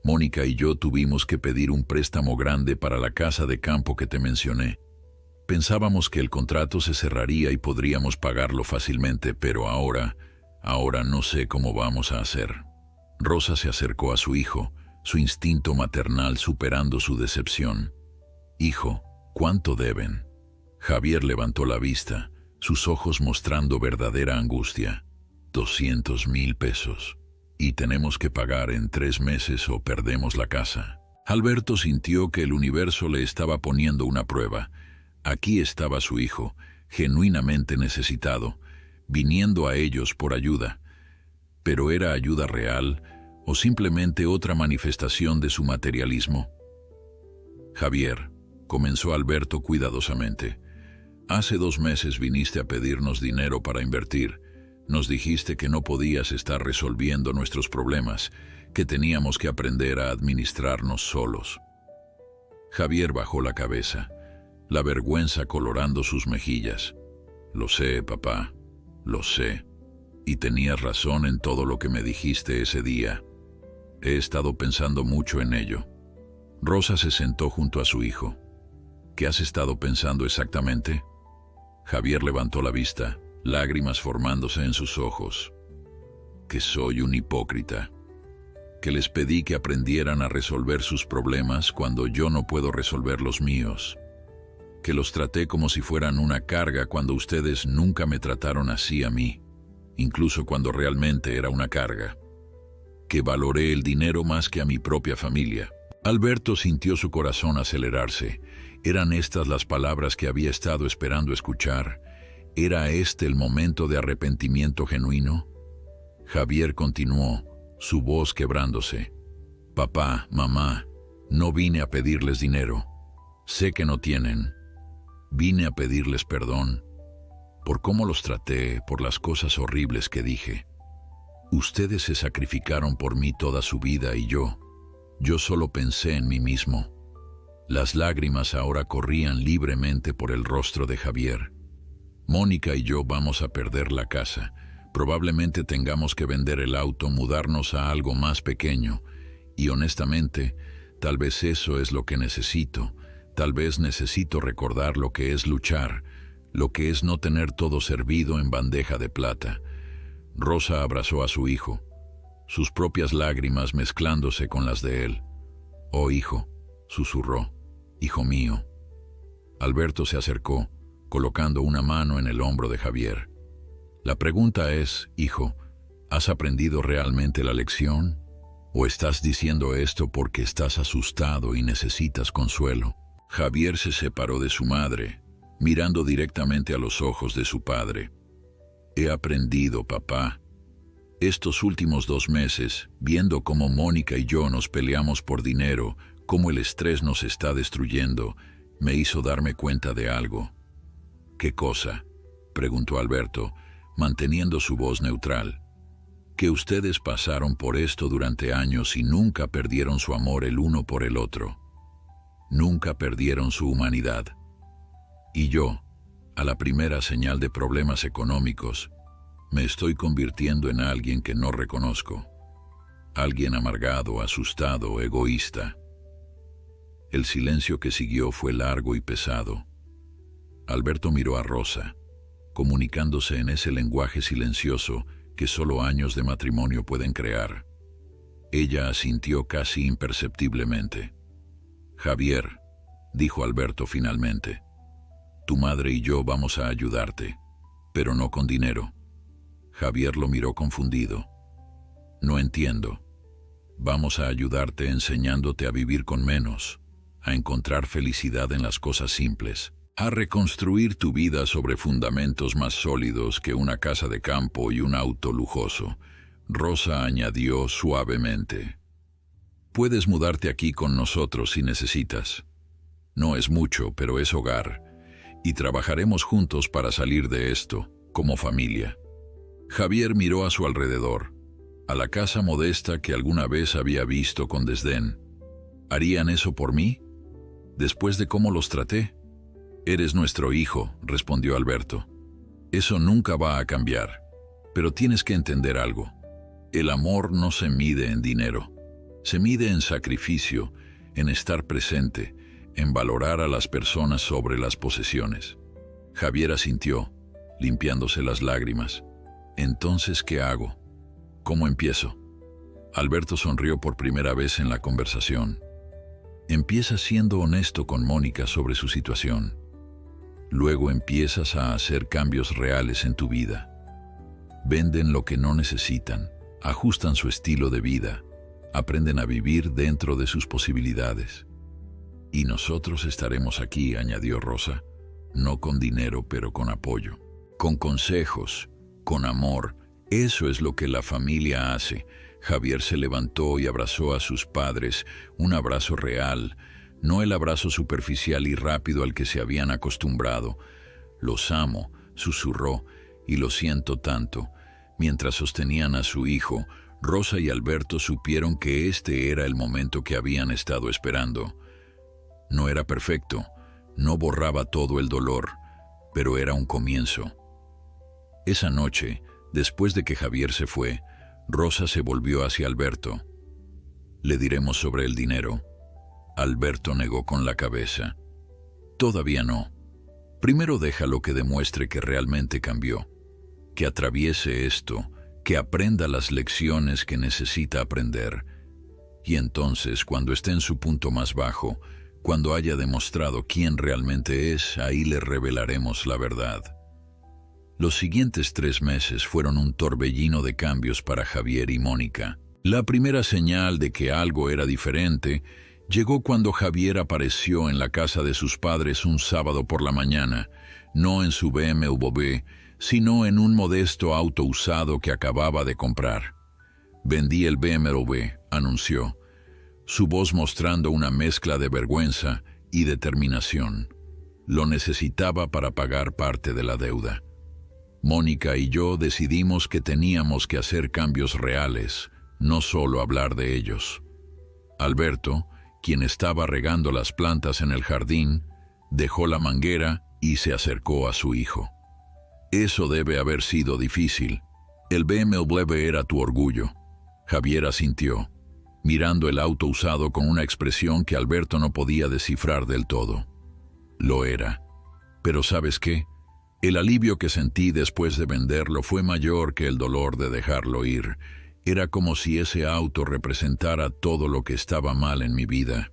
Mónica y yo tuvimos que pedir un préstamo grande para la casa de campo que te mencioné. Pensábamos que el contrato se cerraría y podríamos pagarlo fácilmente, pero ahora no sé cómo vamos a hacer». Rosa se acercó a su hijo, su instinto maternal superando su decepción. «Hijo, ¿cuánto deben?» Javier levantó la vista, sus ojos mostrando verdadera angustia. 200,000 pesos. Y tenemos que pagar en 3 meses o perdemos la casa. Alberto sintió que el universo le estaba poniendo una prueba. Aquí estaba su hijo, genuinamente necesitado, viniendo a ellos por ayuda. ¿Pero era ayuda real o simplemente otra manifestación de su materialismo? «Javier», comenzó Alberto cuidadosamente, «hace 2 meses viniste a pedirnos dinero para invertir. Nos dijiste que no podías estar resolviendo nuestros problemas, que teníamos que aprender a administrarnos solos». Javier bajó la cabeza, la vergüenza colorando sus mejillas. «Lo sé, papá, lo sé. Y tenías razón en todo lo que me dijiste ese día. He estado pensando mucho en ello». Rosa se sentó junto a su hijo. «¿Qué has estado pensando exactamente?» Javier levantó la vista, lágrimas formándose en sus ojos. «Que soy un hipócrita. Que les pedí que aprendieran a resolver sus problemas cuando yo no puedo resolver los míos. Que los traté como si fueran una carga cuando ustedes nunca me trataron así a mí, incluso cuando realmente era una carga. Que valoré el dinero más que a mi propia familia». Alberto sintió su corazón acelerarse. ¿Eran estas las palabras que había estado esperando escuchar? ¿Era este el momento de arrepentimiento genuino? Javier continuó, su voz quebrándose. «Papá, mamá, no vine a pedirles dinero. Sé que no tienen. Vine a pedirles perdón por cómo los traté, por las cosas horribles que dije. Ustedes se sacrificaron por mí toda su vida y yo solo pensé en mí mismo». Las lágrimas ahora corrían libremente por el rostro de Javier. «Mónica y yo vamos a perder la casa. Probablemente tengamos que vender el auto, mudarnos a algo más pequeño. Y honestamente, tal vez eso es lo que necesito. Tal vez necesito recordar lo que es luchar, lo que es no tener todo servido en bandeja de plata». Rosa abrazó a su hijo, sus propias lágrimas mezclándose con las de él. «Oh, hijo», susurró, «hijo mío». Alberto se acercó, colocando una mano en el hombro de Javier. «La pregunta es, hijo, ¿has aprendido realmente la lección? ¿O estás diciendo esto porque estás asustado y necesitas consuelo?» Javier se separó de su madre, mirando directamente a los ojos de su padre. «He aprendido, papá. Estos últimos 2 meses, viendo cómo Mónica y yo nos peleamos por dinero, cómo el estrés nos está destruyendo, me hizo darme cuenta de algo». «¿Qué cosa?», preguntó Alberto, manteniendo su voz neutral. «Que ustedes pasaron por esto durante años y nunca perdieron su amor el uno por el otro. Nunca perdieron su humanidad. Y yo, a la primera señal de problemas económicos, me estoy convirtiendo en alguien que no reconozco. Alguien amargado, asustado, egoísta. El silencio que siguió fue largo y pesado. Alberto miró a Rosa, comunicándose en ese lenguaje silencioso que solo años de matrimonio pueden crear. Ella asintió casi imperceptiblemente. «Javier», dijo Alberto finalmente, «tu madre y yo vamos a ayudarte, pero no con dinero». Javier lo miró confundido. «No entiendo. Vamos a ayudarte enseñándote a vivir con menos, a encontrar felicidad en las cosas simples, a reconstruir tu vida sobre fundamentos más sólidos que una casa de campo y un auto lujoso». Rosa añadió suavemente, «Puedes mudarte aquí con nosotros si necesitas. No es mucho, pero es hogar, y trabajaremos juntos para salir de esto, como familia». Javier miró a su alrededor, a la casa modesta que alguna vez había visto con desdén. ¿Harían eso por mí? ¿Después de cómo los traté? «Eres nuestro hijo», respondió Alberto. «Eso nunca va a cambiar, pero tienes que entender algo. El amor no se mide en dinero, se mide en sacrificio, en estar presente, en valorar a las personas sobre las posesiones». Javier asintió, limpiándose las lágrimas. «Entonces, ¿qué hago? ¿Cómo empiezo?» Alberto sonrió por primera vez en la conversación. «Empieza siendo honesto con Mónica sobre su situación. Luego empiezas a hacer cambios reales en tu vida. Venden lo que no necesitan, ajustan su estilo de vida, aprenden a vivir dentro de sus posibilidades. Y nosotros estaremos aquí», añadió Rosa, «no con dinero, pero con apoyo, con consejos, con amor. Eso es lo que la familia hace». Javier se levantó y abrazó a sus padres, un abrazo real, no el abrazo superficial y rápido al que se habían acostumbrado. «Los amo», susurró, «y lo siento tanto». Mientras sostenían a su hijo, Rosa y Alberto supieron que este era el momento que habían estado esperando. No era perfecto, no borraba todo el dolor, pero era un comienzo. Esa noche, después de que Javier se fue, Rosa se volvió hacia Alberto. «¿Le diremos sobre el dinero?» Alberto negó con la cabeza. «Todavía no. Primero déjalo que demuestre que realmente cambió, que atraviese esto, que aprenda las lecciones que necesita aprender. Y entonces, cuando esté en su punto más bajo, cuando haya demostrado quién realmente es, ahí le revelaremos la verdad». Los siguientes 3 meses fueron un torbellino de cambios para Javier y Mónica. La primera señal de que algo era diferente llegó cuando Javier apareció en la casa de sus padres un sábado por la mañana, no en su BMW, sino en un modesto auto usado que acababa de comprar. «Vendí el BMW», anunció, su voz mostrando una mezcla de vergüenza y determinación. «Lo necesitaba para pagar parte de la deuda. Mónica y yo decidimos que teníamos que hacer cambios reales, no solo hablar de ellos». Alberto, quien estaba regando las plantas en el jardín, dejó la manguera y se acercó a su hijo. «Eso debe haber sido difícil. El BMW era tu orgullo». Javier asintió, mirando el auto usado con una expresión que Alberto no podía descifrar del todo. «Lo era. Pero ¿sabes qué? El alivio que sentí después de venderlo fue mayor que el dolor de dejarlo ir. Era como si ese auto representara todo lo que estaba mal en mi vida».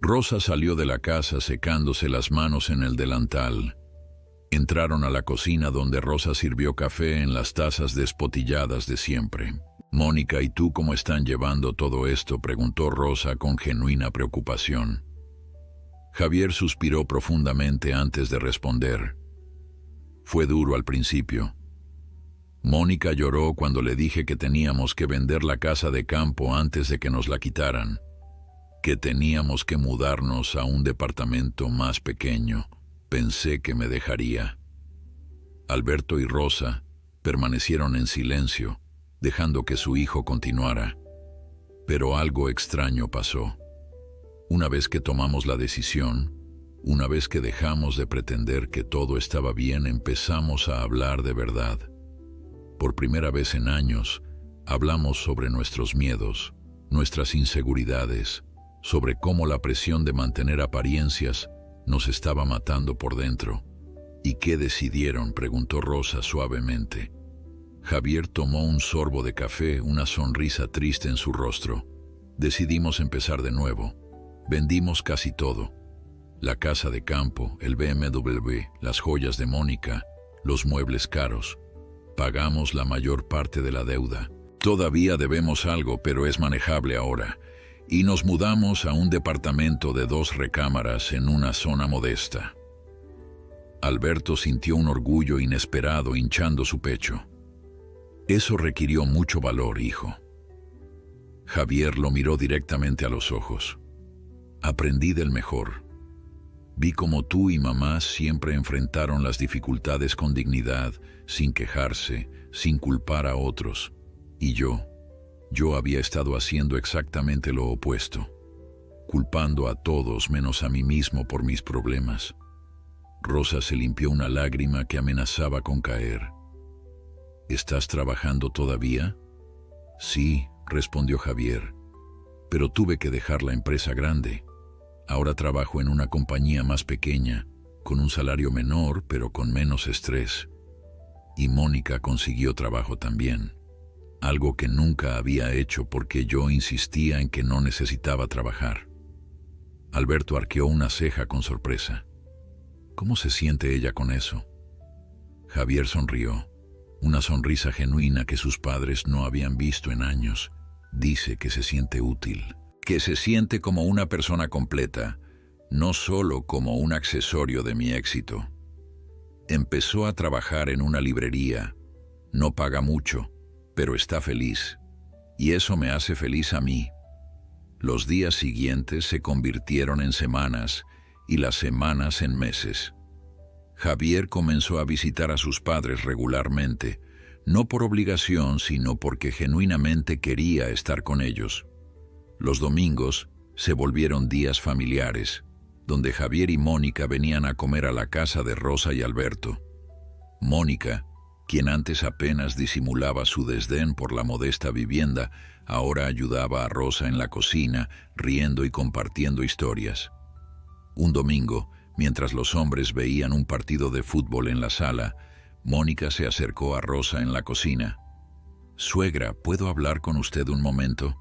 Rosa salió de la casa secándose las manos en el delantal. Entraron a la cocina donde Rosa sirvió café en las tazas despotilladas de siempre. «Mónica, ¿y tú cómo están llevando todo esto?», preguntó Rosa con genuina preocupación. Javier suspiró profundamente antes de responder. «Fue duro al principio. Mónica lloró cuando le dije que teníamos que vender la casa de campo antes de que nos la quitaran, que teníamos que mudarnos a un departamento más pequeño. Pensé que me dejaría». Alberto y Rosa permanecieron en silencio, dejando que su hijo continuara. Pero algo extraño pasó. Una vez que tomamos la decisión, Una vez que dejamos de pretender que todo estaba bien, empezamos a hablar de verdad. Por primera vez en años, hablamos sobre nuestros miedos, nuestras inseguridades, sobre cómo la presión de mantener apariencias nos estaba matando por dentro. ¿Y qué decidieron?, preguntó Rosa suavemente. Javier tomó un sorbo de café, una sonrisa triste en su rostro. Decidimos empezar de nuevo. Vendimos casi todo. La casa de campo, el BMW, las joyas de Mónica, los muebles caros. Pagamos la mayor parte de la deuda. Todavía debemos algo, pero es manejable ahora. Y nos mudamos a un departamento de 2 recámaras en una zona modesta. Alberto sintió un orgullo inesperado hinchando su pecho. Eso requirió mucho valor, hijo. Javier lo miró directamente a los ojos. Aprendí del mejor. Vi cómo tú y mamá siempre enfrentaron las dificultades con dignidad, sin quejarse, sin culpar a otros. Y yo había estado haciendo exactamente lo opuesto, culpando a todos menos a mí mismo por mis problemas. Rosa se limpió una lágrima que amenazaba con caer. ¿Estás trabajando todavía? Sí, respondió Javier, pero tuve que dejar la empresa grande. Ahora trabajo en una compañía más pequeña, con un salario menor, pero con menos estrés. Y Mónica consiguió trabajo también, algo que nunca había hecho porque yo insistía en que no necesitaba trabajar. Alberto arqueó una ceja con sorpresa. ¿Cómo se siente ella con eso? Javier sonrió, una sonrisa genuina que sus padres no habían visto en años. Dice que se siente útil, que se siente como una persona completa, no solo como un accesorio de mi éxito. Empezó a trabajar en una librería, no paga mucho, pero está feliz, y eso me hace feliz a mí. Los días siguientes se convirtieron en semanas, y las semanas en meses. Javier comenzó a visitar a sus padres regularmente, no por obligación, sino porque genuinamente quería estar con ellos. Los domingos se volvieron días familiares, donde Javier y Mónica venían a comer a la casa de Rosa y Alberto. Mónica, quien antes apenas disimulaba su desdén por la modesta vivienda, ahora ayudaba a Rosa en la cocina, riendo y compartiendo historias. Un domingo, mientras los hombres veían un partido de fútbol en la sala, Mónica se acercó a Rosa en la cocina. «Suegra, ¿puedo hablar con usted un momento?»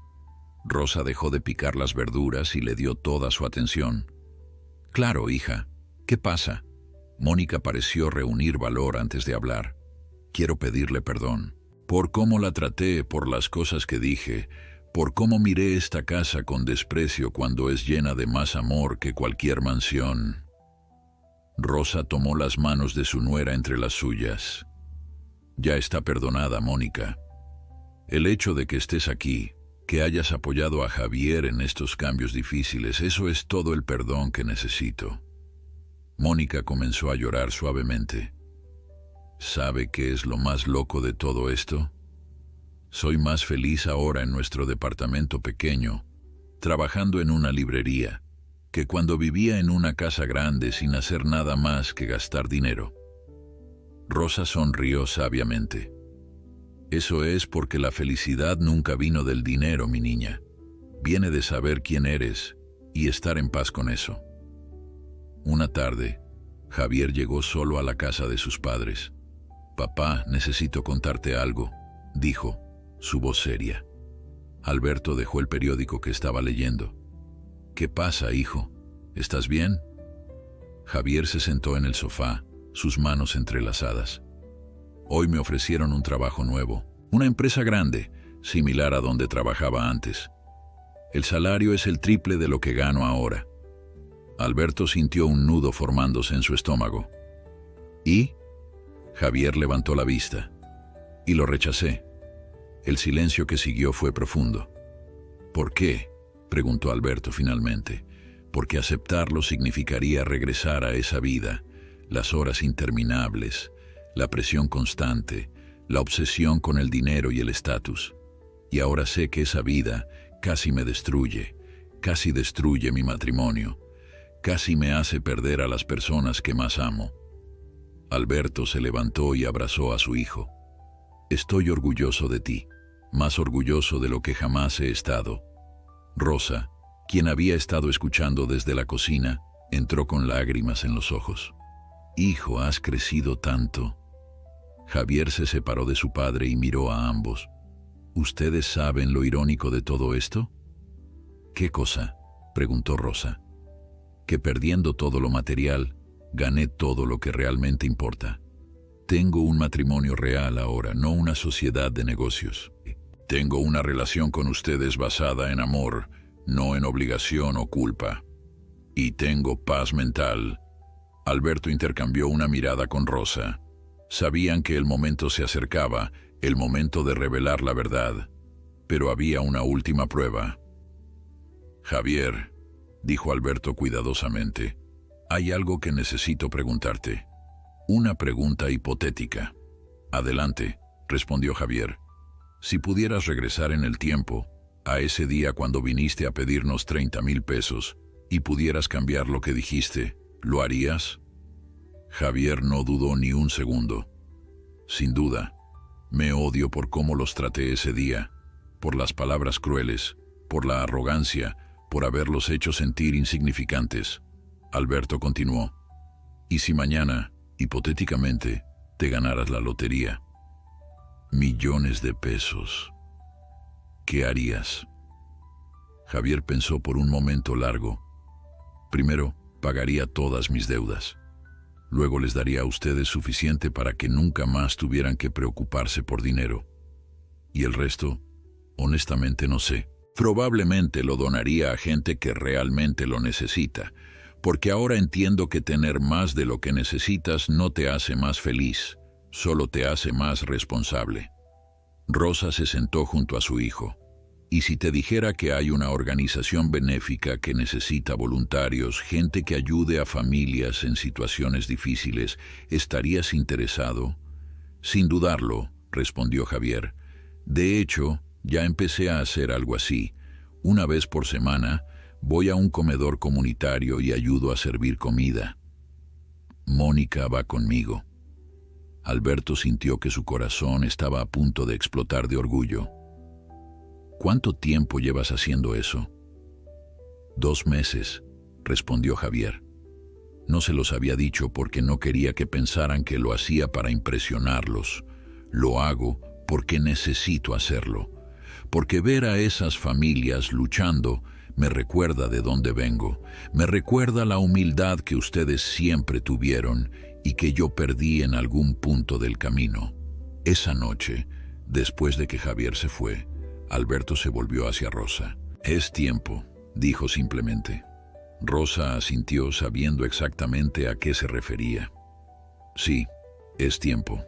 Rosa dejó de picar las verduras y le dio toda su atención. «Claro, hija. ¿Qué pasa?» Mónica pareció reunir valor antes de hablar. «Quiero pedirle perdón. Por cómo la traté, por las cosas que dije, por cómo miré esta casa con desprecio cuando es llena de más amor que cualquier mansión». Rosa tomó las manos de su nuera entre las suyas. «Ya está perdonada, Mónica. El hecho de que estés aquí, que hayas apoyado a Javier en estos cambios difíciles, eso es todo el perdón que necesito». Mónica comenzó a llorar suavemente. ¿Sabe qué es lo más loco de todo esto? Soy más feliz ahora en nuestro departamento pequeño, trabajando en una librería, que cuando vivía en una casa grande sin hacer nada más que gastar dinero. Rosa sonrió sabiamente. Eso es porque la felicidad nunca vino del dinero, mi niña. Viene de saber quién eres y estar en paz con eso. Una tarde, Javier llegó solo a la casa de sus padres. «Papá, necesito contarte algo», dijo, su voz seria. Alberto dejó el periódico que estaba leyendo. «¿Qué pasa, hijo? ¿Estás bien?» Javier se sentó en el sofá, sus manos entrelazadas. «Hoy me ofrecieron un trabajo nuevo, una empresa grande, similar a donde trabajaba antes. El salario es el triple de lo que gano ahora». Alberto sintió un nudo formándose en su estómago. «¿Y?» Javier levantó la vista. «Y lo rechacé». El silencio que siguió fue profundo. «¿Por qué?», preguntó Alberto finalmente. «Porque aceptarlo significaría regresar a esa vida, las horas interminables, la presión constante, la obsesión con el dinero y el estatus. Y ahora sé que esa vida casi me destruye, casi destruye mi matrimonio. Casi me hace perder a las personas que más amo. Alberto se levantó y abrazó a su hijo. Estoy orgulloso de ti, más orgulloso de lo que jamás he estado. Rosa, quien había estado escuchando desde la cocina, entró con lágrimas en los ojos. Hijo, has crecido tanto. Javier se separó de su padre y miró a ambos. ¿Ustedes saben lo irónico de todo esto? ¿Qué cosa?, preguntó Rosa. Que perdiendo todo lo material, gané todo lo que realmente importa. Tengo un matrimonio real ahora, no una sociedad de negocios. Tengo una relación con ustedes basada en amor, no en obligación o culpa. Y tengo paz mental. Alberto intercambió una mirada con Rosa. Sabían que el momento se acercaba, el momento de revelar la verdad. Pero había una última prueba. Javier, dijo Alberto cuidadosamente, hay algo que necesito preguntarte. Una pregunta hipotética. Adelante, respondió Javier. Si pudieras regresar en el tiempo, a ese día cuando viniste a pedirnos 30,000 pesos, y pudieras cambiar lo que dijiste, ¿lo harías? Javier no dudó ni un segundo. Sin duda, me odio por cómo los traté ese día, por las palabras crueles, por la arrogancia, por haberlos hecho sentir insignificantes. Alberto continuó. ¿Y si mañana, hipotéticamente, te ganaras la lotería? Millones de pesos. ¿Qué harías? Javier pensó por un momento largo. Primero, pagaría todas mis deudas. Luego les daría a ustedes suficiente para que nunca más tuvieran que preocuparse por dinero. Y el resto, honestamente no sé. Probablemente lo donaría a gente que realmente lo necesita, porque ahora entiendo que tener más de lo que necesitas no te hace más feliz, solo te hace más responsable. Rosa se sentó junto a su hijo. ¿Y si te dijera que hay una organización benéfica que necesita voluntarios, gente que ayude a familias en situaciones difíciles, estarías interesado? Sin dudarlo, respondió Javier. De hecho, ya empecé a hacer algo así. Una vez por semana, voy a un comedor comunitario y ayudo a servir comida. Mónica va conmigo. Alberto sintió que su corazón estaba a punto de explotar de orgullo. ¿Cuánto tiempo llevas haciendo eso? 2 meses, respondió Javier. No se los había dicho porque no quería que pensaran que lo hacía para impresionarlos. Lo hago porque necesito hacerlo. Porque ver a esas familias luchando me recuerda de dónde vengo. Me recuerda la humildad que ustedes siempre tuvieron y que yo perdí en algún punto del camino. Esa noche, después de que Javier se fue, Alberto se volvió hacia Rosa. Es tiempo, dijo simplemente. Rosa asintió sabiendo exactamente a qué se refería. Sí, es tiempo.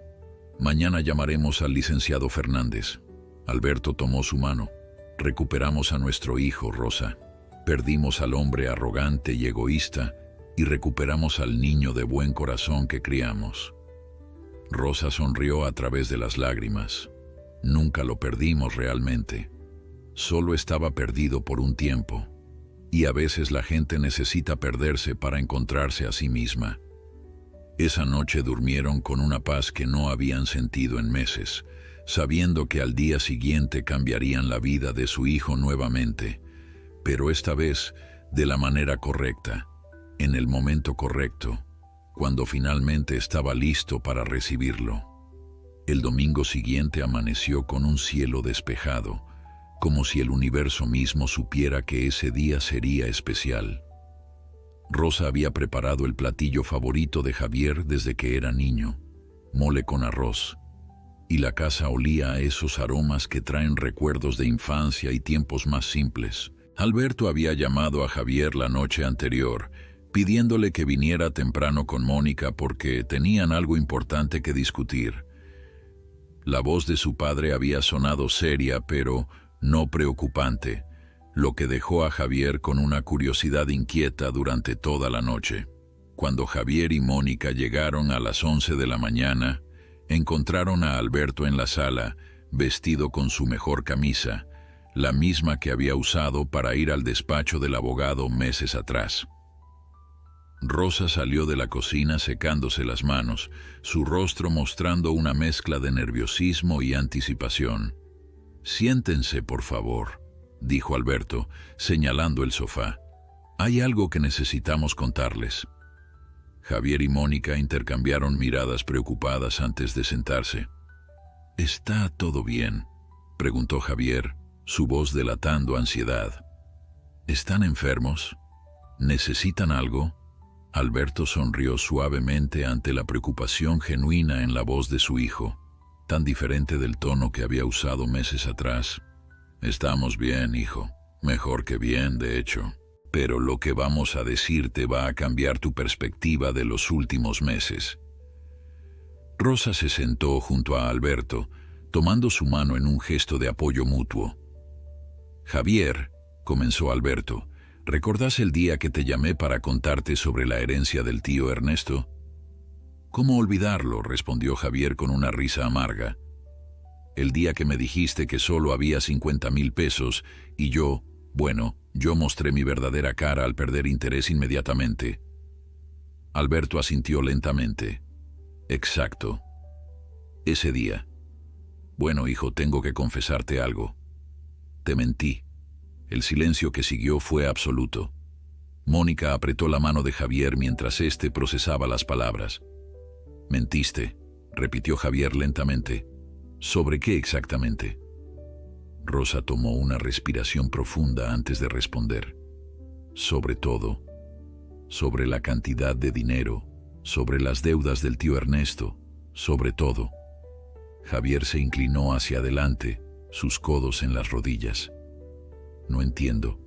Mañana llamaremos al licenciado Fernández. Alberto tomó su mano. Recuperamos a nuestro hijo, Rosa. Perdimos al hombre arrogante y egoísta y recuperamos al niño de buen corazón que criamos. Rosa sonrió a través de las lágrimas. Nunca lo perdimos realmente. Solo estaba perdido por un tiempo. Y a veces la gente necesita perderse para encontrarse a sí misma. Esa noche durmieron con una paz que no habían sentido en meses, sabiendo que al día siguiente cambiarían la vida de su hijo nuevamente, pero esta vez de la manera correcta, en el momento correcto, cuando finalmente estaba listo para recibirlo. El domingo siguiente amaneció con un cielo despejado, como si el universo mismo supiera que ese día sería especial. Rosa había preparado el platillo favorito de Javier desde que era niño, mole con arroz, y la casa olía a esos aromas que traen recuerdos de infancia y tiempos más simples. Alberto había llamado a Javier la noche anterior, pidiéndole que viniera temprano con Mónica porque tenían algo importante que discutir. La voz de su padre había sonado seria, pero no preocupante, lo que dejó a Javier con una curiosidad inquieta durante toda la noche. Cuando Javier y Mónica llegaron a las 11 de la mañana, encontraron a Alberto en la sala, vestido con su mejor camisa, la misma que había usado para ir al despacho del abogado meses atrás. Rosa salió de la cocina secándose las manos, su rostro mostrando una mezcla de nerviosismo y anticipación. «Siéntense, por favor», dijo Alberto, señalando el sofá. «Hay algo que necesitamos contarles». Javier y Mónica intercambiaron miradas preocupadas antes de sentarse. «¿Está todo bien?», preguntó Javier, su voz delatando ansiedad. «¿Están enfermos? ¿Necesitan algo?». Alberto sonrió suavemente ante la preocupación genuina en la voz de su hijo, tan diferente del tono que había usado meses atrás. «Estamos bien, hijo. Mejor que bien, de hecho. Pero lo que vamos a decirte va a cambiar tu perspectiva de los últimos meses». Rosa se sentó junto a Alberto, tomando su mano en un gesto de apoyo mutuo. «Javier», comenzó Alberto, «¿recordás el día que te llamé para contarte sobre la herencia del tío Ernesto?». «¿Cómo olvidarlo?», respondió Javier con una risa amarga. «El día que me dijiste que solo había 50,000 pesos y yo mostré mi verdadera cara al perder interés inmediatamente». Alberto asintió lentamente. «Exacto. Ese día. Bueno, hijo, tengo que confesarte algo. Te mentí». El silencio que siguió fue absoluto. Mónica apretó la mano de Javier mientras éste procesaba las palabras. «Mentiste», repitió Javier lentamente. «¿Sobre qué exactamente?». Rosa tomó una respiración profunda antes de responder. «Sobre todo. Sobre la cantidad de dinero, sobre las deudas del tío Ernesto, sobre todo». Javier se inclinó hacia adelante, sus codos en las rodillas. «No entiendo.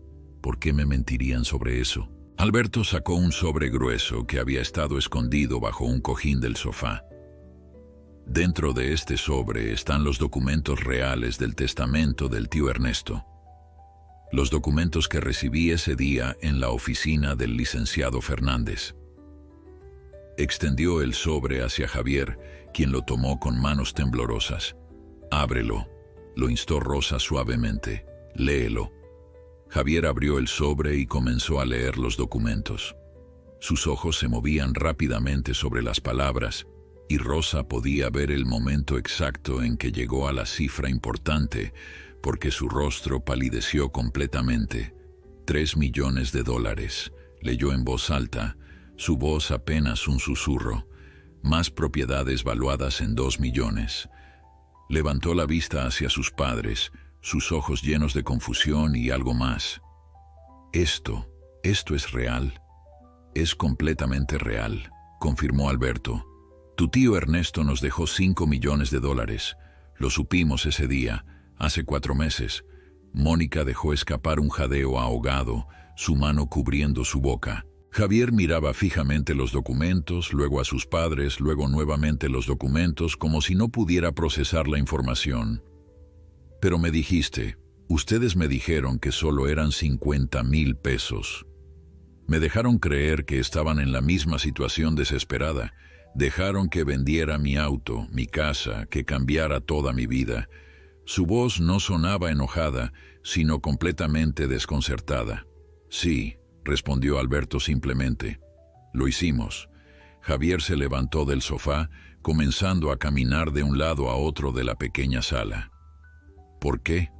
¿Por qué me mentirían sobre eso?». Alberto sacó un sobre grueso que había estado escondido bajo un cojín del sofá. «Dentro de este sobre están los documentos reales del testamento del tío Ernesto. Los documentos que recibí ese día en la oficina del licenciado Fernández». Extendió el sobre hacia Javier, quien lo tomó con manos temblorosas. «Ábrelo», lo instó Rosa suavemente. «Léelo». Javier abrió el sobre y comenzó a leer los documentos. Sus ojos se movían rápidamente sobre las palabras, y Rosa podía ver el momento exacto en que llegó a la cifra importante, porque su rostro palideció completamente. $3 millones, leyó en voz alta, su voz apenas un susurro. Más propiedades valuadas en 2 millones. Levantó la vista hacia sus padres, sus ojos llenos de confusión y algo más. Esto es real. Es completamente real», confirmó Alberto. «Tu tío Ernesto nos dejó $5 millones. Lo supimos ese día, hace 4 meses. Mónica dejó escapar un jadeo ahogado, su mano cubriendo su boca. Javier miraba fijamente los documentos, luego a sus padres, luego nuevamente los documentos, como si no pudiera procesar la información. «Pero me dijiste, ustedes me dijeron que solo eran 50,000 pesos. Me dejaron creer que estaban en la misma situación desesperada. Dejaron que vendiera mi auto, mi casa, que cambiara toda mi vida». Su voz no sonaba enojada, sino completamente desconcertada. «Sí», respondió Alberto simplemente. «Lo hicimos». Javier se levantó del sofá, comenzando a caminar de un lado a otro de la pequeña sala. «¿Por qué?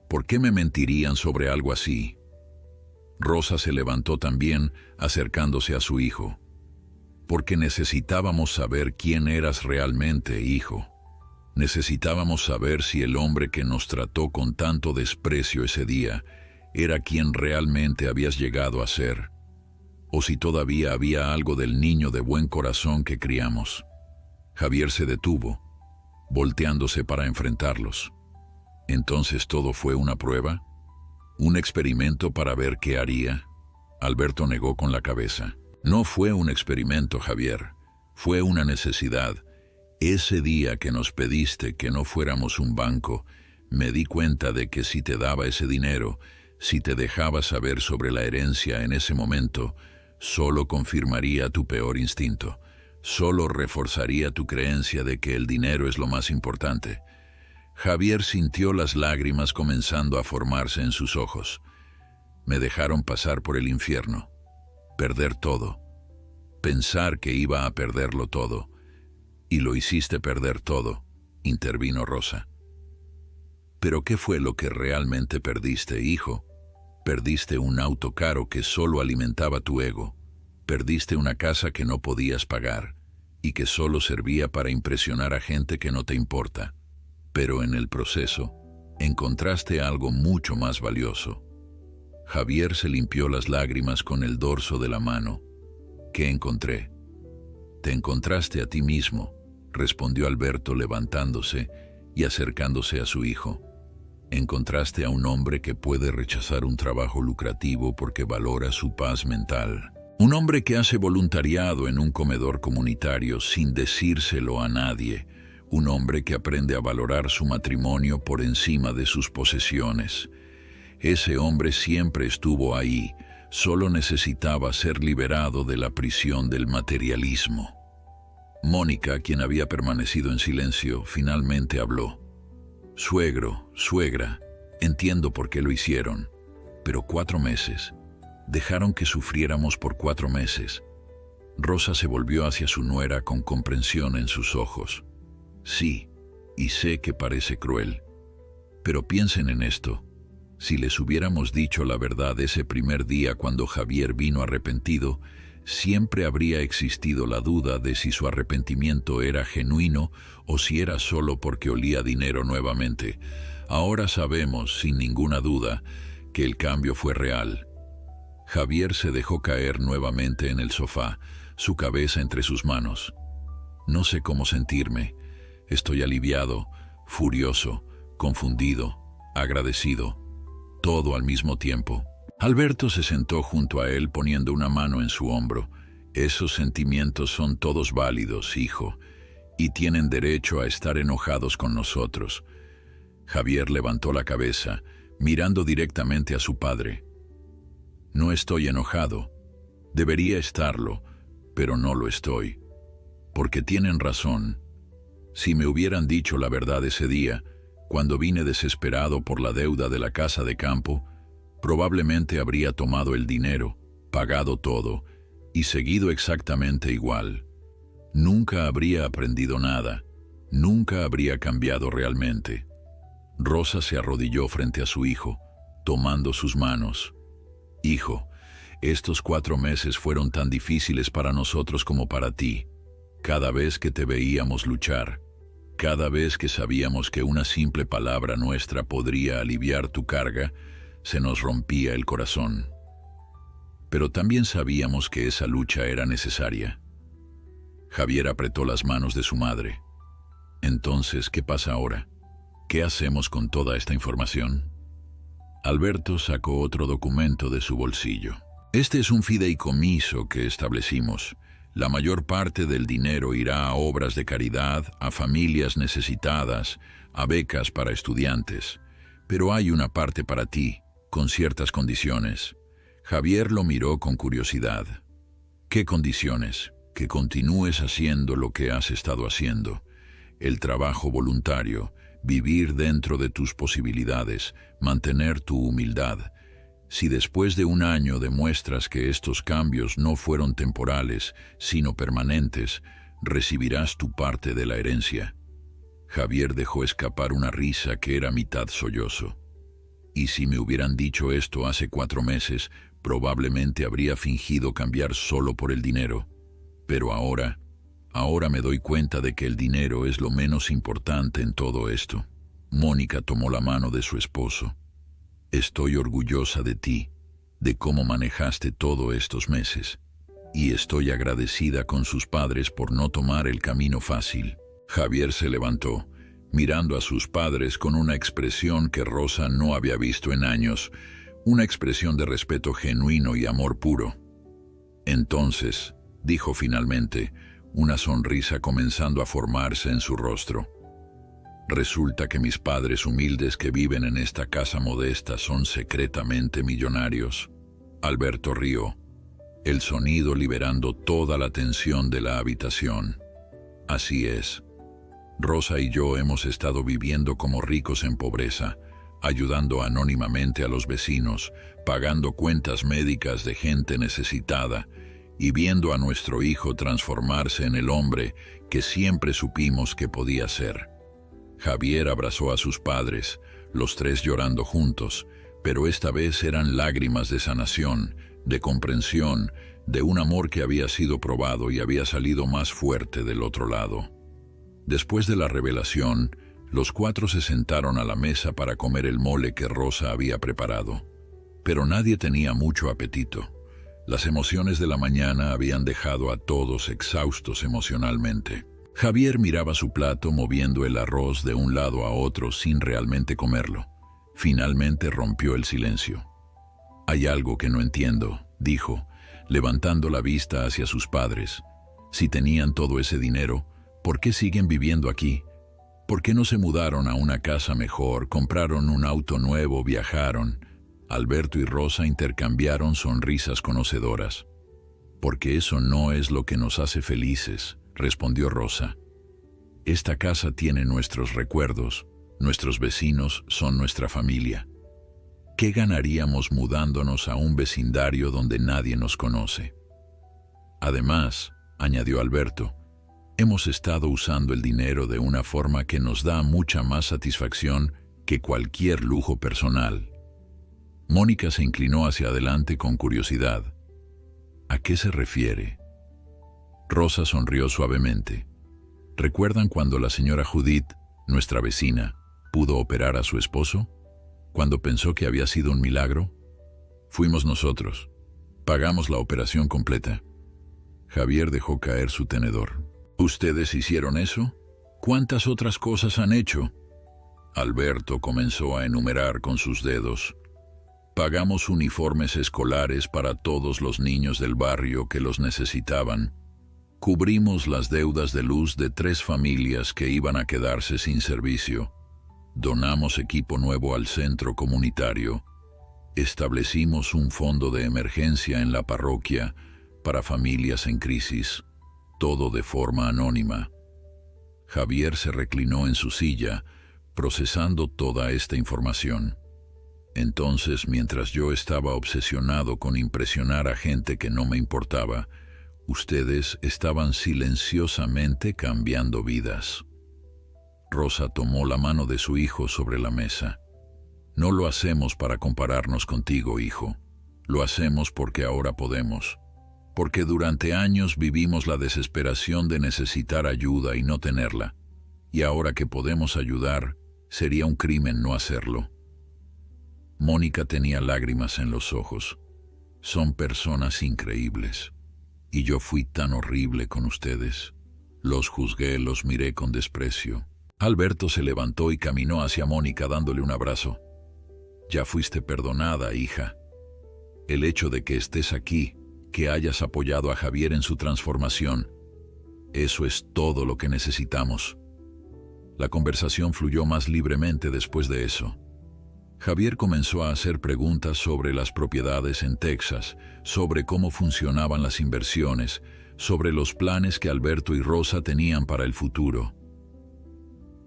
¿Por qué me mentirían sobre algo así?». Rosa se levantó también, acercándose a su hijo. «Porque necesitábamos saber quién eras realmente, hijo. Necesitábamos saber si el hombre que nos trató con tanto desprecio ese día era quien realmente habías llegado a ser, o si todavía había algo del niño de buen corazón que criamos». Javier se detuvo, volteándose para enfrentarlos. «¿Entonces todo fue una prueba? ¿Un experimento para ver qué haría?». Alberto negó con la cabeza. «No fue un experimento, Javier. Fue una necesidad. Ese día que nos pediste que no fuéramos un banco, me di cuenta de que si te daba ese dinero, si te dejaba saber sobre la herencia en ese momento, solo confirmaría tu peor instinto, solo reforzaría tu creencia de que el dinero es lo más importante». Javier sintió las lágrimas comenzando a formarse en sus ojos. «Me dejaron pasar por el infierno, perder todo, pensar que iba a perderlo todo. Y lo hiciste perder todo, intervino Rosa. ¿Pero qué fue lo que realmente perdiste, hijo? Perdiste un auto caro que solo alimentaba tu ego. Perdiste una casa que no podías pagar y que solo servía para impresionar a gente que no te importa. Pero en el proceso, encontraste algo mucho más valioso. Javier se limpió las lágrimas con el dorso de la mano. ¿Qué encontré? Te encontraste a ti mismo, respondió Alberto levantándose y acercándose a su hijo. Encontraste a un hombre que puede rechazar un trabajo lucrativo porque valora su paz mental. Un hombre que hace voluntariado en un comedor comunitario sin decírselo a nadie. Un hombre que aprende a valorar su matrimonio por encima de sus posesiones. Ese hombre siempre estuvo ahí, solo necesitaba ser liberado de la prisión del materialismo. Mónica, quien había permanecido en silencio, finalmente habló. Suegro, suegra, entiendo por qué lo hicieron, pero 4 meses. Dejaron que sufriéramos por 4 meses. Rosa se volvió hacia su nuera con comprensión en sus ojos. Sí, y sé que parece cruel, pero piensen en esto. Si les hubiéramos dicho la verdad ese primer día cuando Javier vino arrepentido, siempre habría existido la duda de si su arrepentimiento era genuino o si era solo porque olía dinero nuevamente. Ahora sabemos, sin ninguna duda, que el cambio fue real. Javier se dejó caer nuevamente en el sofá, su cabeza entre sus manos. No sé cómo sentirme. Estoy aliviado, furioso, confundido, agradecido. Todo al mismo tiempo. Alberto se sentó junto a él poniendo una mano en su hombro. Esos sentimientos son todos válidos, hijo, y tienen derecho a estar enojados con nosotros. Javier levantó la cabeza, mirando directamente a su padre. No estoy enojado. Debería estarlo, pero no lo estoy. Porque tienen razón. Si me hubieran dicho la verdad ese día, cuando vine desesperado por la deuda de la casa de campo, probablemente habría tomado el dinero, pagado todo, y seguido exactamente igual. Nunca habría aprendido nada, nunca habría cambiado realmente. Rosa se arrodilló frente a su hijo, tomando sus manos. Hijo, estos 4 meses fueron tan difíciles para nosotros como para ti. Cada vez que te veíamos luchar, cada vez que sabíamos que una simple palabra nuestra podría aliviar tu carga, se nos rompía el corazón. Pero también sabíamos que esa lucha era necesaria. Javier apretó las manos de su madre. Entonces, ¿qué pasa ahora? ¿Qué hacemos con toda esta información? Alberto sacó otro documento de su bolsillo. Este es un fideicomiso que establecimos. La mayor parte del dinero irá a obras de caridad, a familias necesitadas, a becas para estudiantes. Pero hay una parte para ti, con ciertas condiciones. Javier lo miró con curiosidad. ¿Qué condiciones? Que continúes haciendo lo que has estado haciendo. El trabajo voluntario, vivir dentro de tus posibilidades, mantener tu humildad. Si después de 1 año demuestras que estos cambios no fueron temporales, sino permanentes, recibirás tu parte de la herencia. Javier dejó escapar una risa que era mitad sollozo. Y si me hubieran dicho esto hace 4 meses, probablemente habría fingido cambiar solo por el dinero. Pero ahora me doy cuenta de que el dinero es lo menos importante en todo esto. Mónica tomó la mano de su esposo. Estoy orgullosa de ti, de cómo manejaste todos estos meses, y estoy agradecida con sus padres por no tomar el camino fácil. Javier se levantó, mirando a sus padres con una expresión que Rosa no había visto en años, una expresión de respeto genuino y amor puro. Entonces, dijo finalmente, una sonrisa comenzando a formarse en su rostro. Resulta que mis padres humildes que viven en esta casa modesta son secretamente millonarios. Alberto rió, el sonido liberando toda la tensión de la habitación. Así es. Rosa y yo hemos estado viviendo como ricos en pobreza, ayudando anónimamente a los vecinos, pagando cuentas médicas de gente necesitada, y viendo a nuestro hijo transformarse en el hombre que siempre supimos que podía ser. Javier abrazó a sus padres, los tres llorando juntos, pero esta vez eran lágrimas de sanación, de comprensión, de un amor que había sido probado y había salido más fuerte del otro lado. Después de la revelación, los cuatro se sentaron a la mesa para comer el mole que Rosa había preparado. Pero nadie tenía mucho apetito. Las emociones de la mañana habían dejado a todos exhaustos emocionalmente. Javier miraba su plato moviendo el arroz de un lado a otro sin realmente comerlo. Finalmente rompió el silencio. «Hay algo que no entiendo», dijo, levantando la vista hacia sus padres. «Si tenían todo ese dinero, ¿por qué siguen viviendo aquí? ¿Por qué no se mudaron a una casa mejor, compraron un auto nuevo, viajaron?» Alberto y Rosa intercambiaron sonrisas conocedoras. «Porque eso no es lo que nos hace felices», respondió Rosa. «Esta casa tiene nuestros recuerdos, nuestros vecinos son nuestra familia. ¿Qué ganaríamos mudándonos a un vecindario donde nadie nos conoce? Además», añadió Alberto, «hemos estado usando el dinero de una forma que nos da mucha más satisfacción que cualquier lujo personal». Mónica se inclinó hacia adelante con curiosidad. «¿A qué se refiere?». Rosa sonrió suavemente. «¿Recuerdan cuando la señora Judith, nuestra vecina, pudo operar a su esposo? Cuando pensó que había sido un milagro. Fuimos nosotros. Pagamos la operación completa». Javier dejó caer su tenedor. «¿Ustedes hicieron eso? ¿Cuántas otras cosas han hecho?». Alberto comenzó a enumerar con sus dedos. «Pagamos uniformes escolares para todos los niños del barrio que los necesitaban. Cubrimos las deudas de luz de 3 familias que iban a quedarse sin servicio. Donamos equipo nuevo al centro comunitario. Establecimos un fondo de emergencia en la parroquia para familias en crisis, todo de forma anónima». Javier se reclinó en su silla, procesando toda esta información. «Entonces, mientras yo estaba obsesionado con impresionar a gente que no me importaba, ustedes estaban silenciosamente cambiando vidas». Rosa tomó la mano de su hijo sobre la mesa. «No lo hacemos para compararnos contigo, hijo. Lo hacemos porque ahora podemos. Porque durante años vivimos la desesperación de necesitar ayuda y no tenerla. Y ahora que podemos ayudar, sería un crimen no hacerlo». Mónica tenía lágrimas en los ojos. «Son personas increíbles. Y yo fui tan horrible con ustedes. Los juzgué, los miré con desprecio». Alberto se levantó y caminó hacia Mónica dándole un abrazo. «Ya fuiste perdonada, hija. El hecho de que estés aquí, que hayas apoyado a Javier en su transformación, eso es todo lo que necesitamos». La conversación fluyó más libremente después de eso. Javier comenzó a hacer preguntas sobre las propiedades en Texas, sobre cómo funcionaban las inversiones, sobre los planes que Alberto y Rosa tenían para el futuro.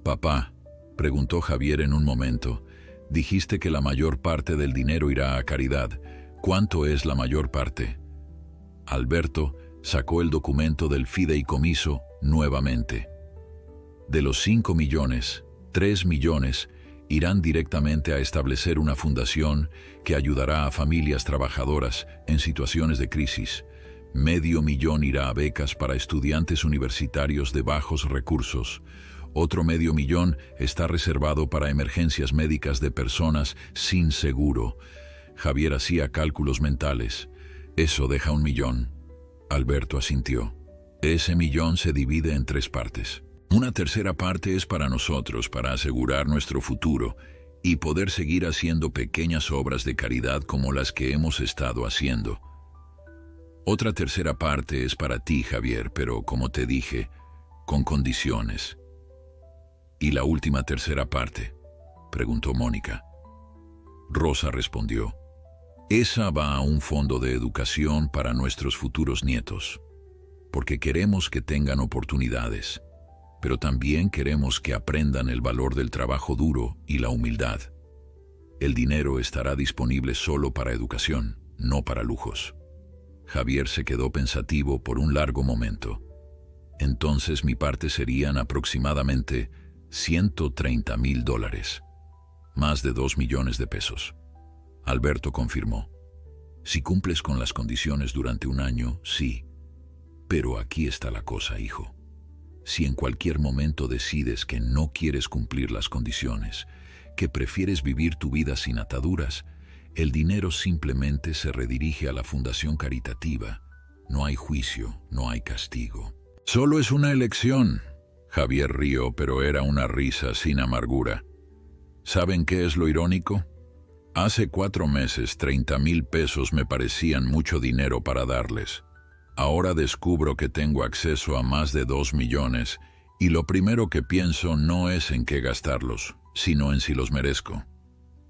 «Papá», preguntó Javier en un momento, «dijiste que la mayor parte del dinero irá a caridad. ¿Cuánto es la mayor parte?». Alberto sacó el documento del fideicomiso nuevamente. «De los 5 millones, 3 millones irán directamente a establecer una fundación que ayudará a familias trabajadoras en situaciones de crisis. $0,5 millón irá a becas para estudiantes universitarios de bajos recursos. Otro $0,5 millón está reservado para emergencias médicas de personas sin seguro». Javier hacía cálculos mentales. «Eso deja $1 millón». Alberto asintió. «Ese millón se divide en 3 partes. Una tercera parte es para nosotros, para asegurar nuestro futuro y poder seguir haciendo pequeñas obras de caridad como las que hemos estado haciendo. Otra tercera parte es para ti, Javier, pero como te dije, con condiciones». «¿Y la última tercera parte?», preguntó Mónica. Rosa respondió. «Esa va a un fondo de educación para nuestros futuros nietos, porque queremos que tengan oportunidades, pero también queremos que aprendan el valor del trabajo duro y la humildad. El dinero estará disponible solo para educación, no para lujos». Javier se quedó pensativo por un largo momento. Entonces mi parte serían aproximadamente $130,000, más de 2 millones de pesos. Alberto confirmó. Si cumples con las condiciones durante un año, sí. Pero aquí está la cosa, hijo. Si en cualquier momento decides que no quieres cumplir las condiciones, que prefieres vivir tu vida sin ataduras, el dinero simplemente se redirige a la fundación caritativa. No hay juicio, no hay castigo. Solo es una elección. Javier rió, pero era una risa sin amargura. ¿Saben qué es lo irónico? Hace 4 meses 30,000 pesos me parecían mucho dinero para darles. Ahora descubro que tengo acceso a más de 2 millones y lo primero que pienso no es en qué gastarlos, sino en si los merezco.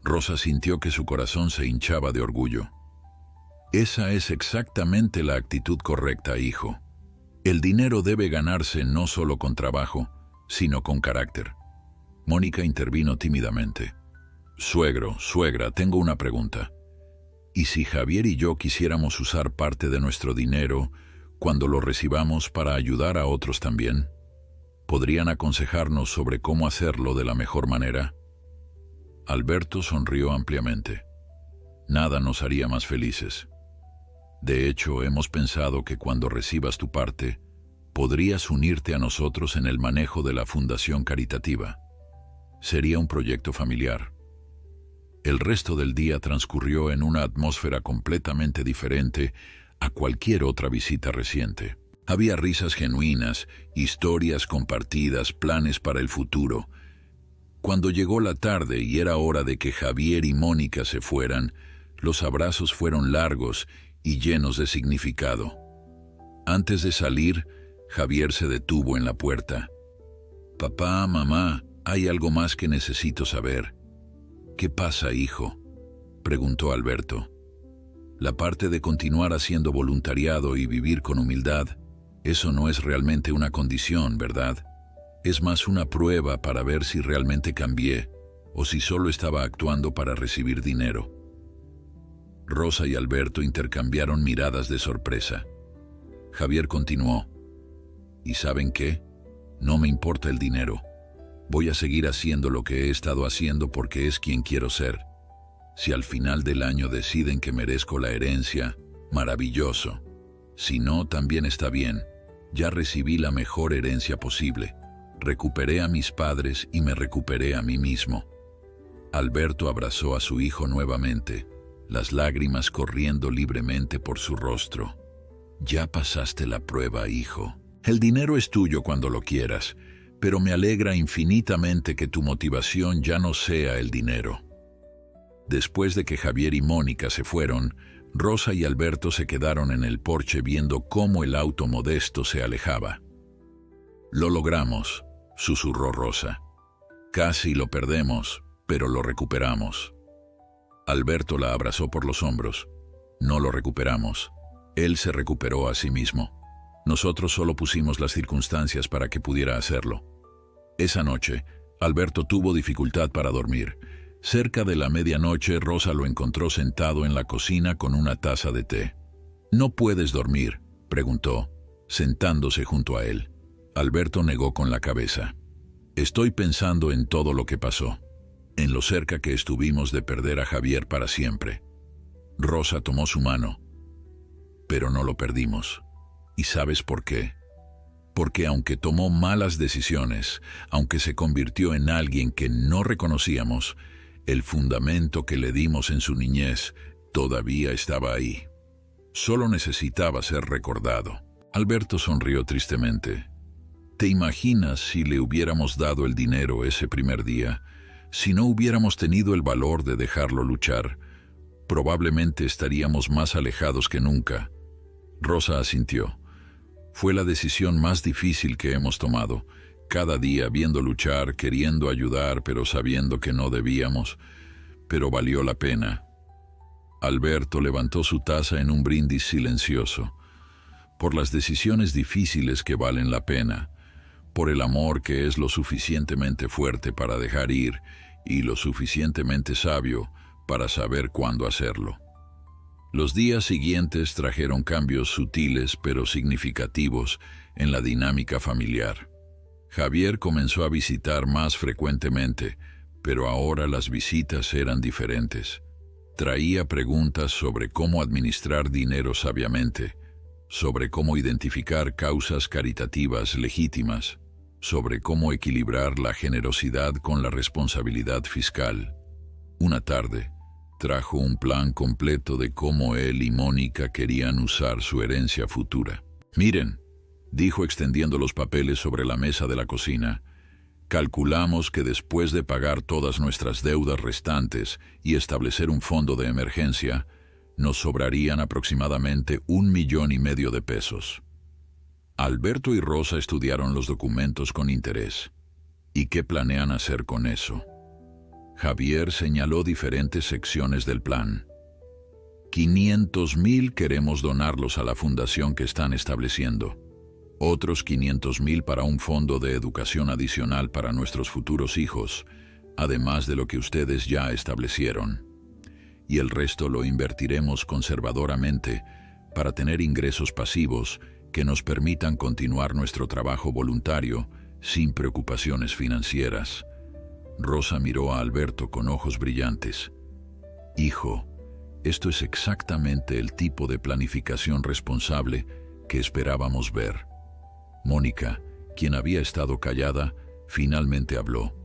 Rosa sintió que su corazón se hinchaba de orgullo. Esa es exactamente la actitud correcta, hijo. El dinero debe ganarse no solo con trabajo, sino con carácter. Mónica intervino tímidamente. Suegro, suegra, tengo una pregunta. ¿Y si Javier y yo quisiéramos usar parte de nuestro dinero cuando lo recibamos para ayudar a otros también? ¿Podrían aconsejarnos sobre cómo hacerlo de la mejor manera? Alberto sonrió ampliamente. Nada nos haría más felices. De hecho, hemos pensado que cuando recibas tu parte, podrías unirte a nosotros en el manejo de la fundación caritativa. Sería un proyecto familiar. El resto del día transcurrió en una atmósfera completamente diferente a cualquier otra visita reciente. Había risas genuinas, historias compartidas, planes para el futuro. Cuando llegó la tarde y era hora de que Javier y Mónica se fueran, los abrazos fueron largos y llenos de significado. Antes de salir, Javier se detuvo en la puerta. «Papá, mamá, hay algo más que necesito saber». «¿Qué pasa, hijo?», preguntó Alberto. La parte de continuar haciendo voluntariado y vivir con humildad, eso no es realmente una condición, ¿verdad? Es más una prueba para ver si realmente cambié o si solo estaba actuando para recibir dinero. Rosa y Alberto intercambiaron miradas de sorpresa. Javier continuó. ¿Y saben qué? No me importa el dinero. Voy a seguir haciendo lo que he estado haciendo porque es quien quiero ser. Si al final del año deciden que merezco la herencia, maravilloso. Si no, también está bien. Ya recibí la mejor herencia posible. Recuperé a mis padres y me recuperé a mí mismo. Alberto abrazó a su hijo nuevamente, las lágrimas corriendo libremente por su rostro. Ya pasaste la prueba, hijo. El dinero es tuyo cuando lo quieras, pero me alegra infinitamente que tu motivación ya no sea el dinero. Después de que Javier y Mónica se fueron, Rosa y Alberto se quedaron en el porche viendo cómo el auto modesto se alejaba. «Lo logramos», susurró Rosa. «Casi lo perdemos, pero lo recuperamos». Alberto la abrazó por los hombros. «No lo recuperamos. Él se recuperó a sí mismo. Nosotros solo pusimos las circunstancias para que pudiera hacerlo». Esa noche, Alberto tuvo dificultad para dormir. Cerca de la medianoche, Rosa lo encontró sentado en la cocina con una taza de té. «¿No puedes dormir?», preguntó, sentándose junto a él. Alberto negó con la cabeza. «Estoy pensando en todo lo que pasó, en lo cerca que estuvimos de perder a Javier para siempre». Rosa tomó su mano. «Pero no lo perdimos. ¿Y sabes por qué? Porque aunque tomó malas decisiones, aunque se convirtió en alguien que no reconocíamos, el fundamento que le dimos en su niñez todavía estaba ahí. Solo necesitaba ser recordado». Alberto sonrió tristemente. «¿Te imaginas si le hubiéramos dado el dinero ese primer día? Si no hubiéramos tenido el valor de dejarlo luchar, probablemente estaríamos más alejados que nunca». Rosa asintió. «Fue la decisión más difícil que hemos tomado. Cada día viendo luchar, queriendo ayudar, pero sabiendo que no debíamos. Pero valió la pena». Alberto levantó su taza en un brindis silencioso. «Por las decisiones difíciles que valen la pena. Por el amor que es lo suficientemente fuerte para dejar ir y lo suficientemente sabio para saber cuándo hacerlo». Los días siguientes trajeron cambios sutiles pero significativos en la dinámica familiar. Javier comenzó a visitar más frecuentemente, pero ahora las visitas eran diferentes. Traía preguntas sobre cómo administrar dinero sabiamente, sobre cómo identificar causas caritativas legítimas, sobre cómo equilibrar la generosidad con la responsabilidad fiscal. Una tarde, trajo un plan completo de cómo él y Mónica querían usar su herencia futura. «Miren», dijo extendiendo los papeles sobre la mesa de la cocina, «calculamos que después de pagar todas nuestras deudas restantes y establecer un fondo de emergencia, nos sobrarían aproximadamente 1,5 millones de pesos». Alberto y Rosa estudiaron los documentos con interés. ¿Y qué planean hacer con eso? Javier señaló diferentes secciones del plan. 500,000 queremos donarlos a la fundación que están estableciendo. Otros 500,000 para un fondo de educación adicional para nuestros futuros hijos, además de lo que ustedes ya establecieron. Y el resto lo invertiremos conservadoramente para tener ingresos pasivos que nos permitan continuar nuestro trabajo voluntario sin preocupaciones financieras. Rosa miró a Alberto con ojos brillantes. «Hijo, esto es exactamente el tipo de planificación responsable que esperábamos ver». Mónica, quien había estado callada, finalmente habló.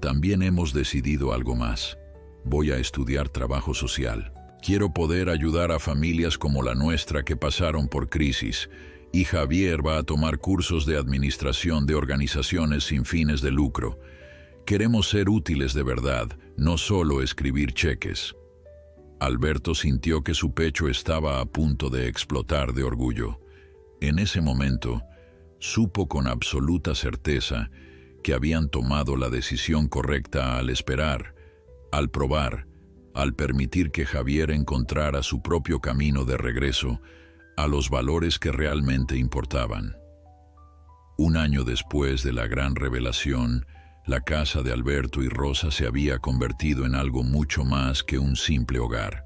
«También hemos decidido algo más. Voy a estudiar trabajo social. Quiero poder ayudar a familias como la nuestra que pasaron por crisis, y Javier va a tomar cursos de administración de organizaciones sin fines de lucro. Queremos ser útiles de verdad, no solo escribir cheques». Alberto sintió que su pecho estaba a punto de explotar de orgullo. En ese momento, supo con absoluta certeza que habían tomado la decisión correcta al esperar, al probar, al permitir que Javier encontrara su propio camino de regreso a los valores que realmente importaban. Un año después de la gran revelación, la casa de Alberto y Rosa se había convertido en algo mucho más que un simple hogar.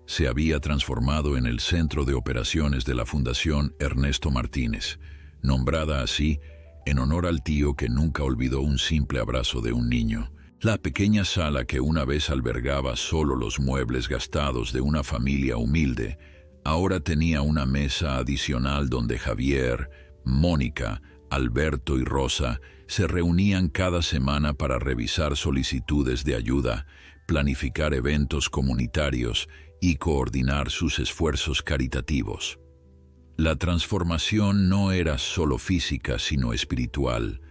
Se había transformado en el centro de operaciones de la Fundación Ernesto Martínez, nombrada así en honor al tío que nunca olvidó un simple abrazo de un niño. La pequeña sala que una vez albergaba solo los muebles gastados de una familia humilde, ahora tenía una mesa adicional donde Javier, Mónica, Alberto y Rosa se reunían cada semana para revisar solicitudes de ayuda, planificar eventos comunitarios y coordinar sus esfuerzos caritativos. La transformación no era solo física, sino espiritual,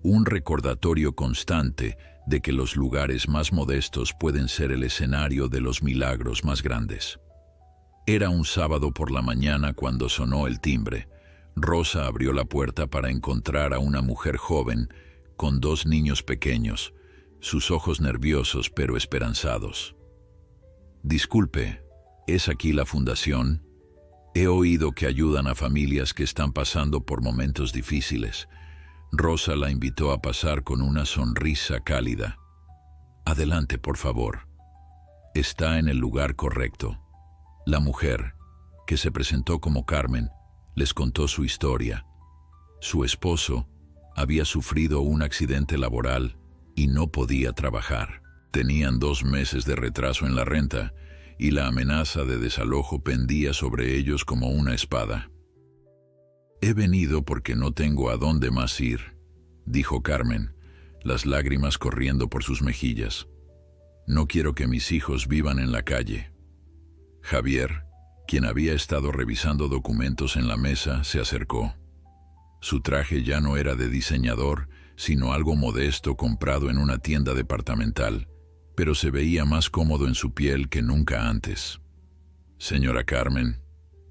un recordatorio constante de que los lugares más modestos pueden ser el escenario de los milagros más grandes. Era un sábado por la mañana cuando sonó el timbre. Rosa abrió la puerta para encontrar a una mujer joven con 2 niños pequeños, sus ojos nerviosos pero esperanzados. «Disculpe, ¿es aquí la fundación? He oído que ayudan a familias que están pasando por momentos difíciles». Rosa la invitó a pasar con una sonrisa cálida. «Adelante, por favor. Está en el lugar correcto». La mujer, que se presentó como Carmen, les contó su historia. Su esposo había sufrido un accidente laboral y no podía trabajar. Tenían 2 meses de retraso en la renta y la amenaza de desalojo pendía sobre ellos como una espada. «He venido porque no tengo a dónde más ir», dijo Carmen, las lágrimas corriendo por sus mejillas. «No quiero que mis hijos vivan en la calle». Javier, quien había estado revisando documentos en la mesa, se acercó. Su traje ya no era de diseñador, sino algo modesto comprado en una tienda departamental, pero se veía más cómodo en su piel que nunca antes. «Señora Carmen,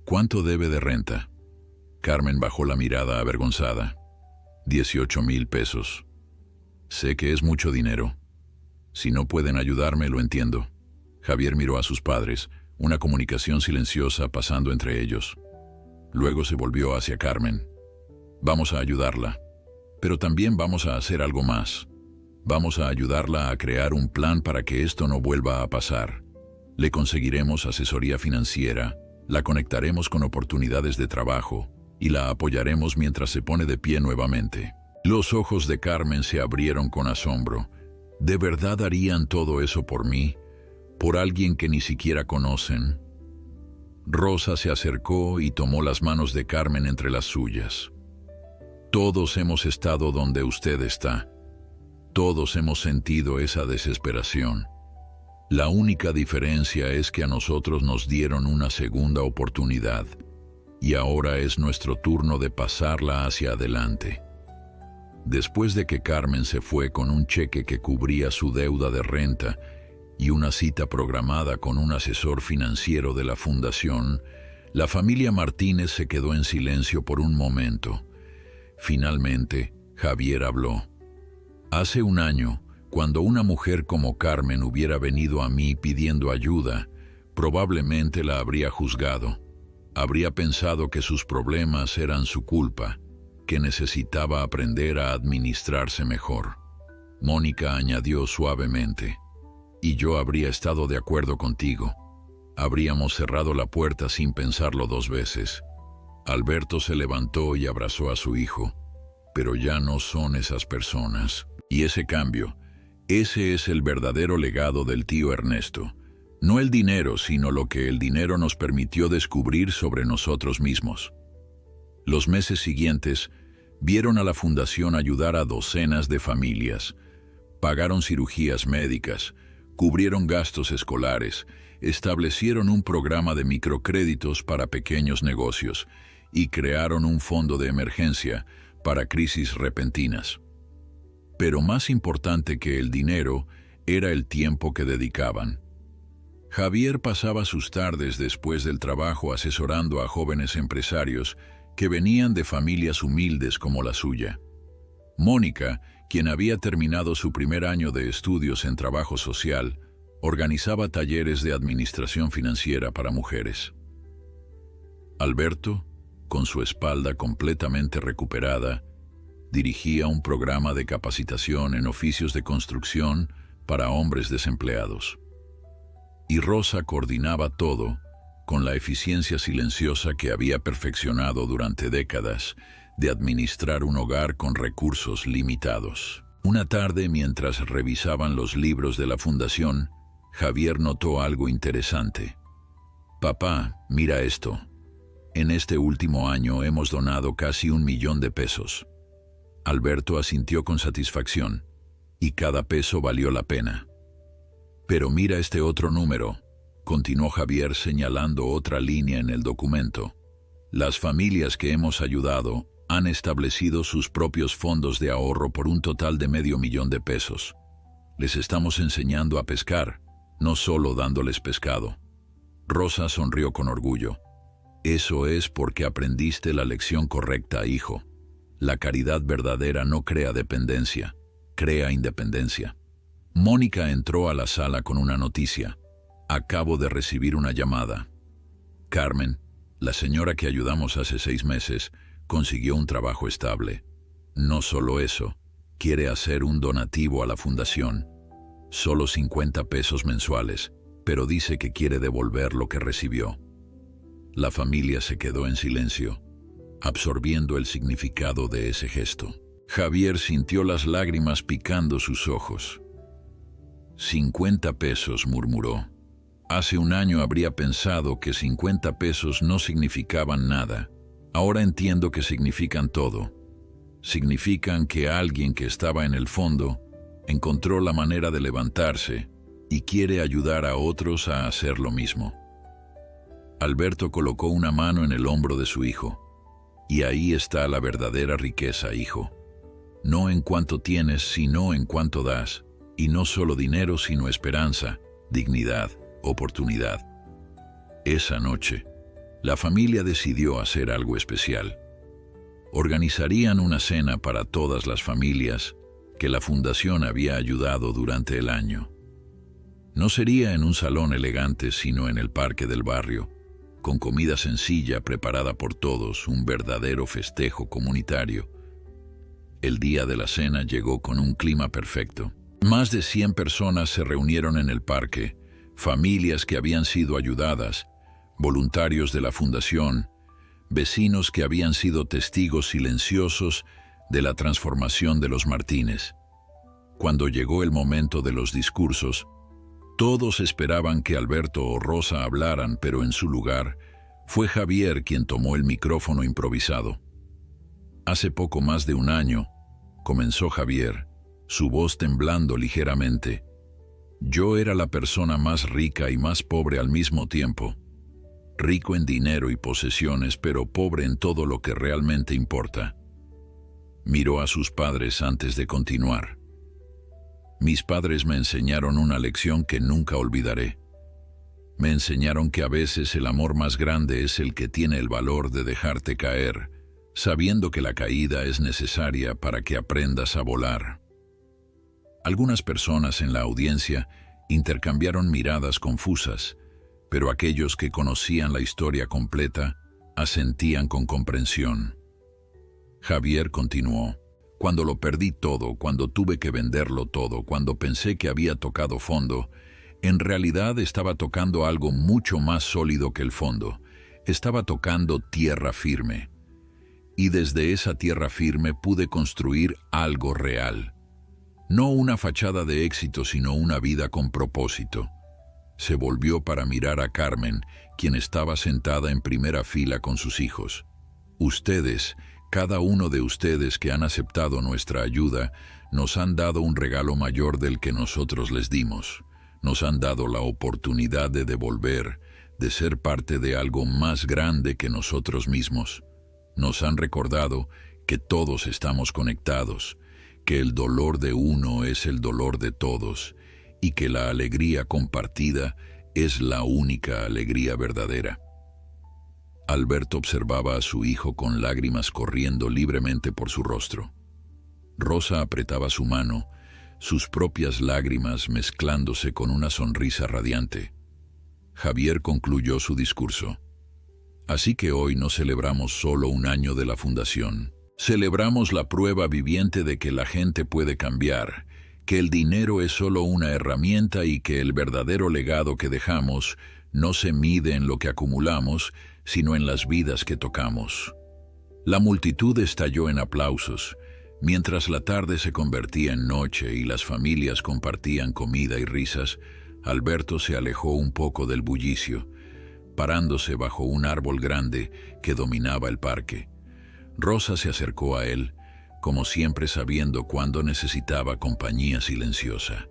¿cuánto debe de renta?» Carmen bajó la mirada avergonzada. 18,000 pesos. Sé que es mucho dinero. Si no pueden ayudarme, lo entiendo. Javier miró a sus padres, una comunicación silenciosa pasando entre ellos. Luego se volvió hacia Carmen. Vamos a ayudarla, pero también vamos a hacer algo más. Vamos a ayudarla a crear un plan para que esto no vuelva a pasar. Le conseguiremos asesoría financiera, la conectaremos con oportunidades de trabajo y la apoyaremos mientras se pone de pie nuevamente. Los ojos de Carmen se abrieron con asombro. ¿De verdad harían todo eso por mí? ¿Por alguien que ni siquiera conocen? Rosa se acercó y tomó las manos de Carmen entre las suyas. Todos hemos estado donde usted está. Todos hemos sentido esa desesperación. La única diferencia es que a nosotros nos dieron una segunda oportunidad y ahora es nuestro turno de pasarla hacia adelante. Después de que Carmen se fue con un cheque que cubría su deuda de renta y una cita programada con un asesor financiero de la fundación, la familia Martínez se quedó en silencio por un momento. Finalmente, Javier habló. Hace un año, cuando una mujer como Carmen hubiera venido a mí pidiendo ayuda, probablemente la habría juzgado. Habría pensado que sus problemas eran su culpa, que necesitaba aprender a administrarse mejor. Mónica añadió suavemente, y yo habría estado de acuerdo contigo. Habríamos cerrado la puerta sin pensarlo 2 veces. Alberto se levantó y abrazó a su hijo, pero ya no son esas personas. Y ese cambio, ese es el verdadero legado del tío Ernesto. No el dinero, sino lo que el dinero nos permitió descubrir sobre nosotros mismos. Los meses siguientes vieron a la fundación ayudar a docenas de familias. Pagaron cirugías médicas, cubrieron gastos escolares, establecieron un programa de microcréditos para pequeños negocios y crearon un fondo de emergencia para crisis repentinas. Pero más importante que el dinero era el tiempo que dedicaban. Javier pasaba sus tardes después del trabajo asesorando a jóvenes empresarios que venían de familias humildes como la suya. Mónica, quien había terminado su primer año de estudios en trabajo social, organizaba talleres de administración financiera para mujeres. Alberto, con su espalda completamente recuperada, dirigía un programa de capacitación en oficios de construcción para hombres desempleados. Y Rosa coordinaba todo con la eficiencia silenciosa que había perfeccionado durante décadas de administrar un hogar con recursos limitados. Una tarde, mientras revisaban los libros de la fundación, Javier notó algo interesante. «Papá, mira esto. En este último año hemos donado casi 1 millón de pesos». Alberto asintió con satisfacción, y cada peso valió la pena. «Pero mira este otro número», continuó Javier señalando otra línea en el documento. «Las familias que hemos ayudado han establecido sus propios fondos de ahorro por un total de $500,000 de pesos. Les estamos enseñando a pescar, no solo dándoles pescado». Rosa sonrió con orgullo. «Eso es porque aprendiste la lección correcta, hijo. La caridad verdadera no crea dependencia, crea independencia». Mónica entró a la sala con una noticia. «Acabo de recibir una llamada. Carmen, la señora que ayudamos hace 6 meses, consiguió un trabajo estable. No solo eso, quiere hacer un donativo a la fundación. Solo 50 pesos mensuales, pero dice que quiere devolver lo que recibió». La familia se quedó en silencio, absorbiendo el significado de ese gesto. Javier sintió las lágrimas picando sus ojos. «50 pesos», murmuró. Hace un año habría pensado que 50 pesos no significaban nada. Ahora entiendo que significan todo. Significan que alguien que estaba en el fondo encontró la manera de levantarse y quiere ayudar a otros a hacer lo mismo. Alberto colocó una mano en el hombro de su hijo. «Y ahí está la verdadera riqueza, hijo. No en cuánto tienes, sino en cuánto das. Y no solo dinero, sino esperanza, dignidad, oportunidad». Esa noche, la familia decidió hacer algo especial. Organizarían una cena para todas las familias que la fundación había ayudado durante el año. No sería en un salón elegante, sino en el parque del barrio, con comida sencilla preparada por todos, un verdadero festejo comunitario. El día de la cena llegó con un clima perfecto. Más de 100 personas se reunieron en el parque, familias que habían sido ayudadas, voluntarios de la fundación, vecinos que habían sido testigos silenciosos de la transformación de los Martínez. Cuando llegó el momento de los discursos, todos esperaban que Alberto o Rosa hablaran, pero en su lugar fue Javier quien tomó el micrófono improvisado. Hace poco más de un año, comenzó Javier, su voz temblando ligeramente. Yo era la persona más rica y más pobre al mismo tiempo. Rico en dinero y posesiones, pero pobre en todo lo que realmente importa. Miró a sus padres antes de continuar. Mis padres me enseñaron una lección que nunca olvidaré. Me enseñaron que a veces el amor más grande es el que tiene el valor de dejarte caer, sabiendo que la caída es necesaria para que aprendas a volar. Algunas personas en la audiencia intercambiaron miradas confusas, pero aquellos que conocían la historia completa asentían con comprensión. Javier continuó. Cuando lo perdí todo, cuando tuve que venderlo todo, cuando pensé que había tocado fondo, en realidad estaba tocando algo mucho más sólido que el fondo. Estaba tocando tierra firme. Y desde esa tierra firme pude construir algo real. No una fachada de éxito, sino una vida con propósito. Se volvió para mirar a Carmen, quien estaba sentada en primera fila con sus hijos. Ustedes, cada uno de ustedes que han aceptado nuestra ayuda, nos han dado un regalo mayor del que nosotros les dimos. Nos han dado la oportunidad de devolver, de ser parte de algo más grande que nosotros mismos. Nos han recordado que todos estamos conectados, que el dolor de uno es el dolor de todos y que la alegría compartida es la única alegría verdadera. Alberto observaba a su hijo con lágrimas corriendo libremente por su rostro. Rosa apretaba su mano, sus propias lágrimas mezclándose con una sonrisa radiante. Javier concluyó su discurso. Así que hoy no celebramos solo un año de la fundación. Celebramos la prueba viviente de que la gente puede cambiar, que el dinero es solo una herramienta y que el verdadero legado que dejamos no se mide en lo que acumulamos, sino en las vidas que tocamos. La multitud estalló en aplausos, mientras la tarde se convertía en noche y las familias compartían comida y risas. Alberto se alejó un poco del bullicio, parándose bajo un árbol grande que dominaba el parque. Rosa se acercó a él, como siempre sabiendo cuándo necesitaba compañía silenciosa.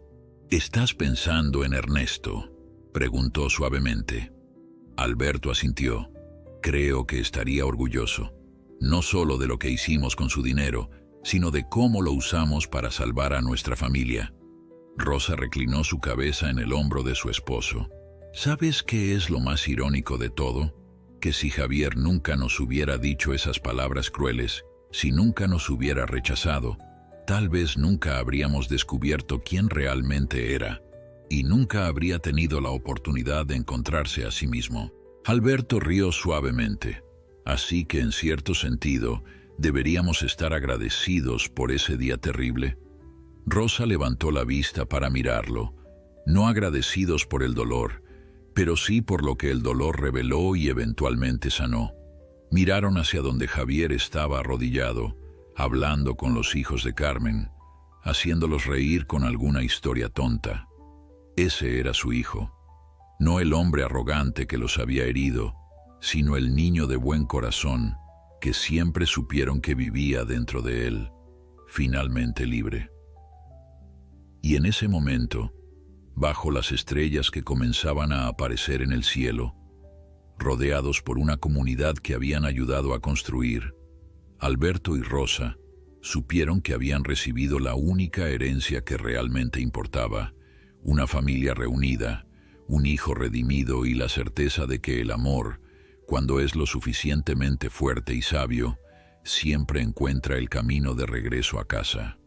«¿Estás pensando en Ernesto?», preguntó suavemente. Alberto asintió. «Creo que estaría orgulloso, no solo de lo que hicimos con su dinero, sino de cómo lo usamos para salvar a nuestra familia». Rosa reclinó su cabeza en el hombro de su esposo. ¿Sabes qué es lo más irónico de todo? Que si Javier nunca nos hubiera dicho esas palabras crueles, si nunca nos hubiera rechazado, tal vez nunca habríamos descubierto quién realmente era, y nunca habría tenido la oportunidad de encontrarse a sí mismo. Alberto rió suavemente. Así que en cierto sentido, ¿deberíamos estar agradecidos por ese día terrible? Rosa levantó la vista para mirarlo, no agradecidos por el dolor, pero sí por lo que el dolor reveló y eventualmente sanó. Miraron hacia donde Javier estaba arrodillado, hablando con los hijos de Carmen, haciéndolos reír con alguna historia tonta. Ese era su hijo, no el hombre arrogante que los había herido, sino el niño de buen corazón que siempre supieron que vivía dentro de él, finalmente libre. Y en ese momento, bajo las estrellas que comenzaban a aparecer en el cielo, rodeados por una comunidad que habían ayudado a construir, Alberto y Rosa supieron que habían recibido la única herencia que realmente importaba, una familia reunida, un hijo redimido y la certeza de que el amor, cuando es lo suficientemente fuerte y sabio, siempre encuentra el camino de regreso a casa.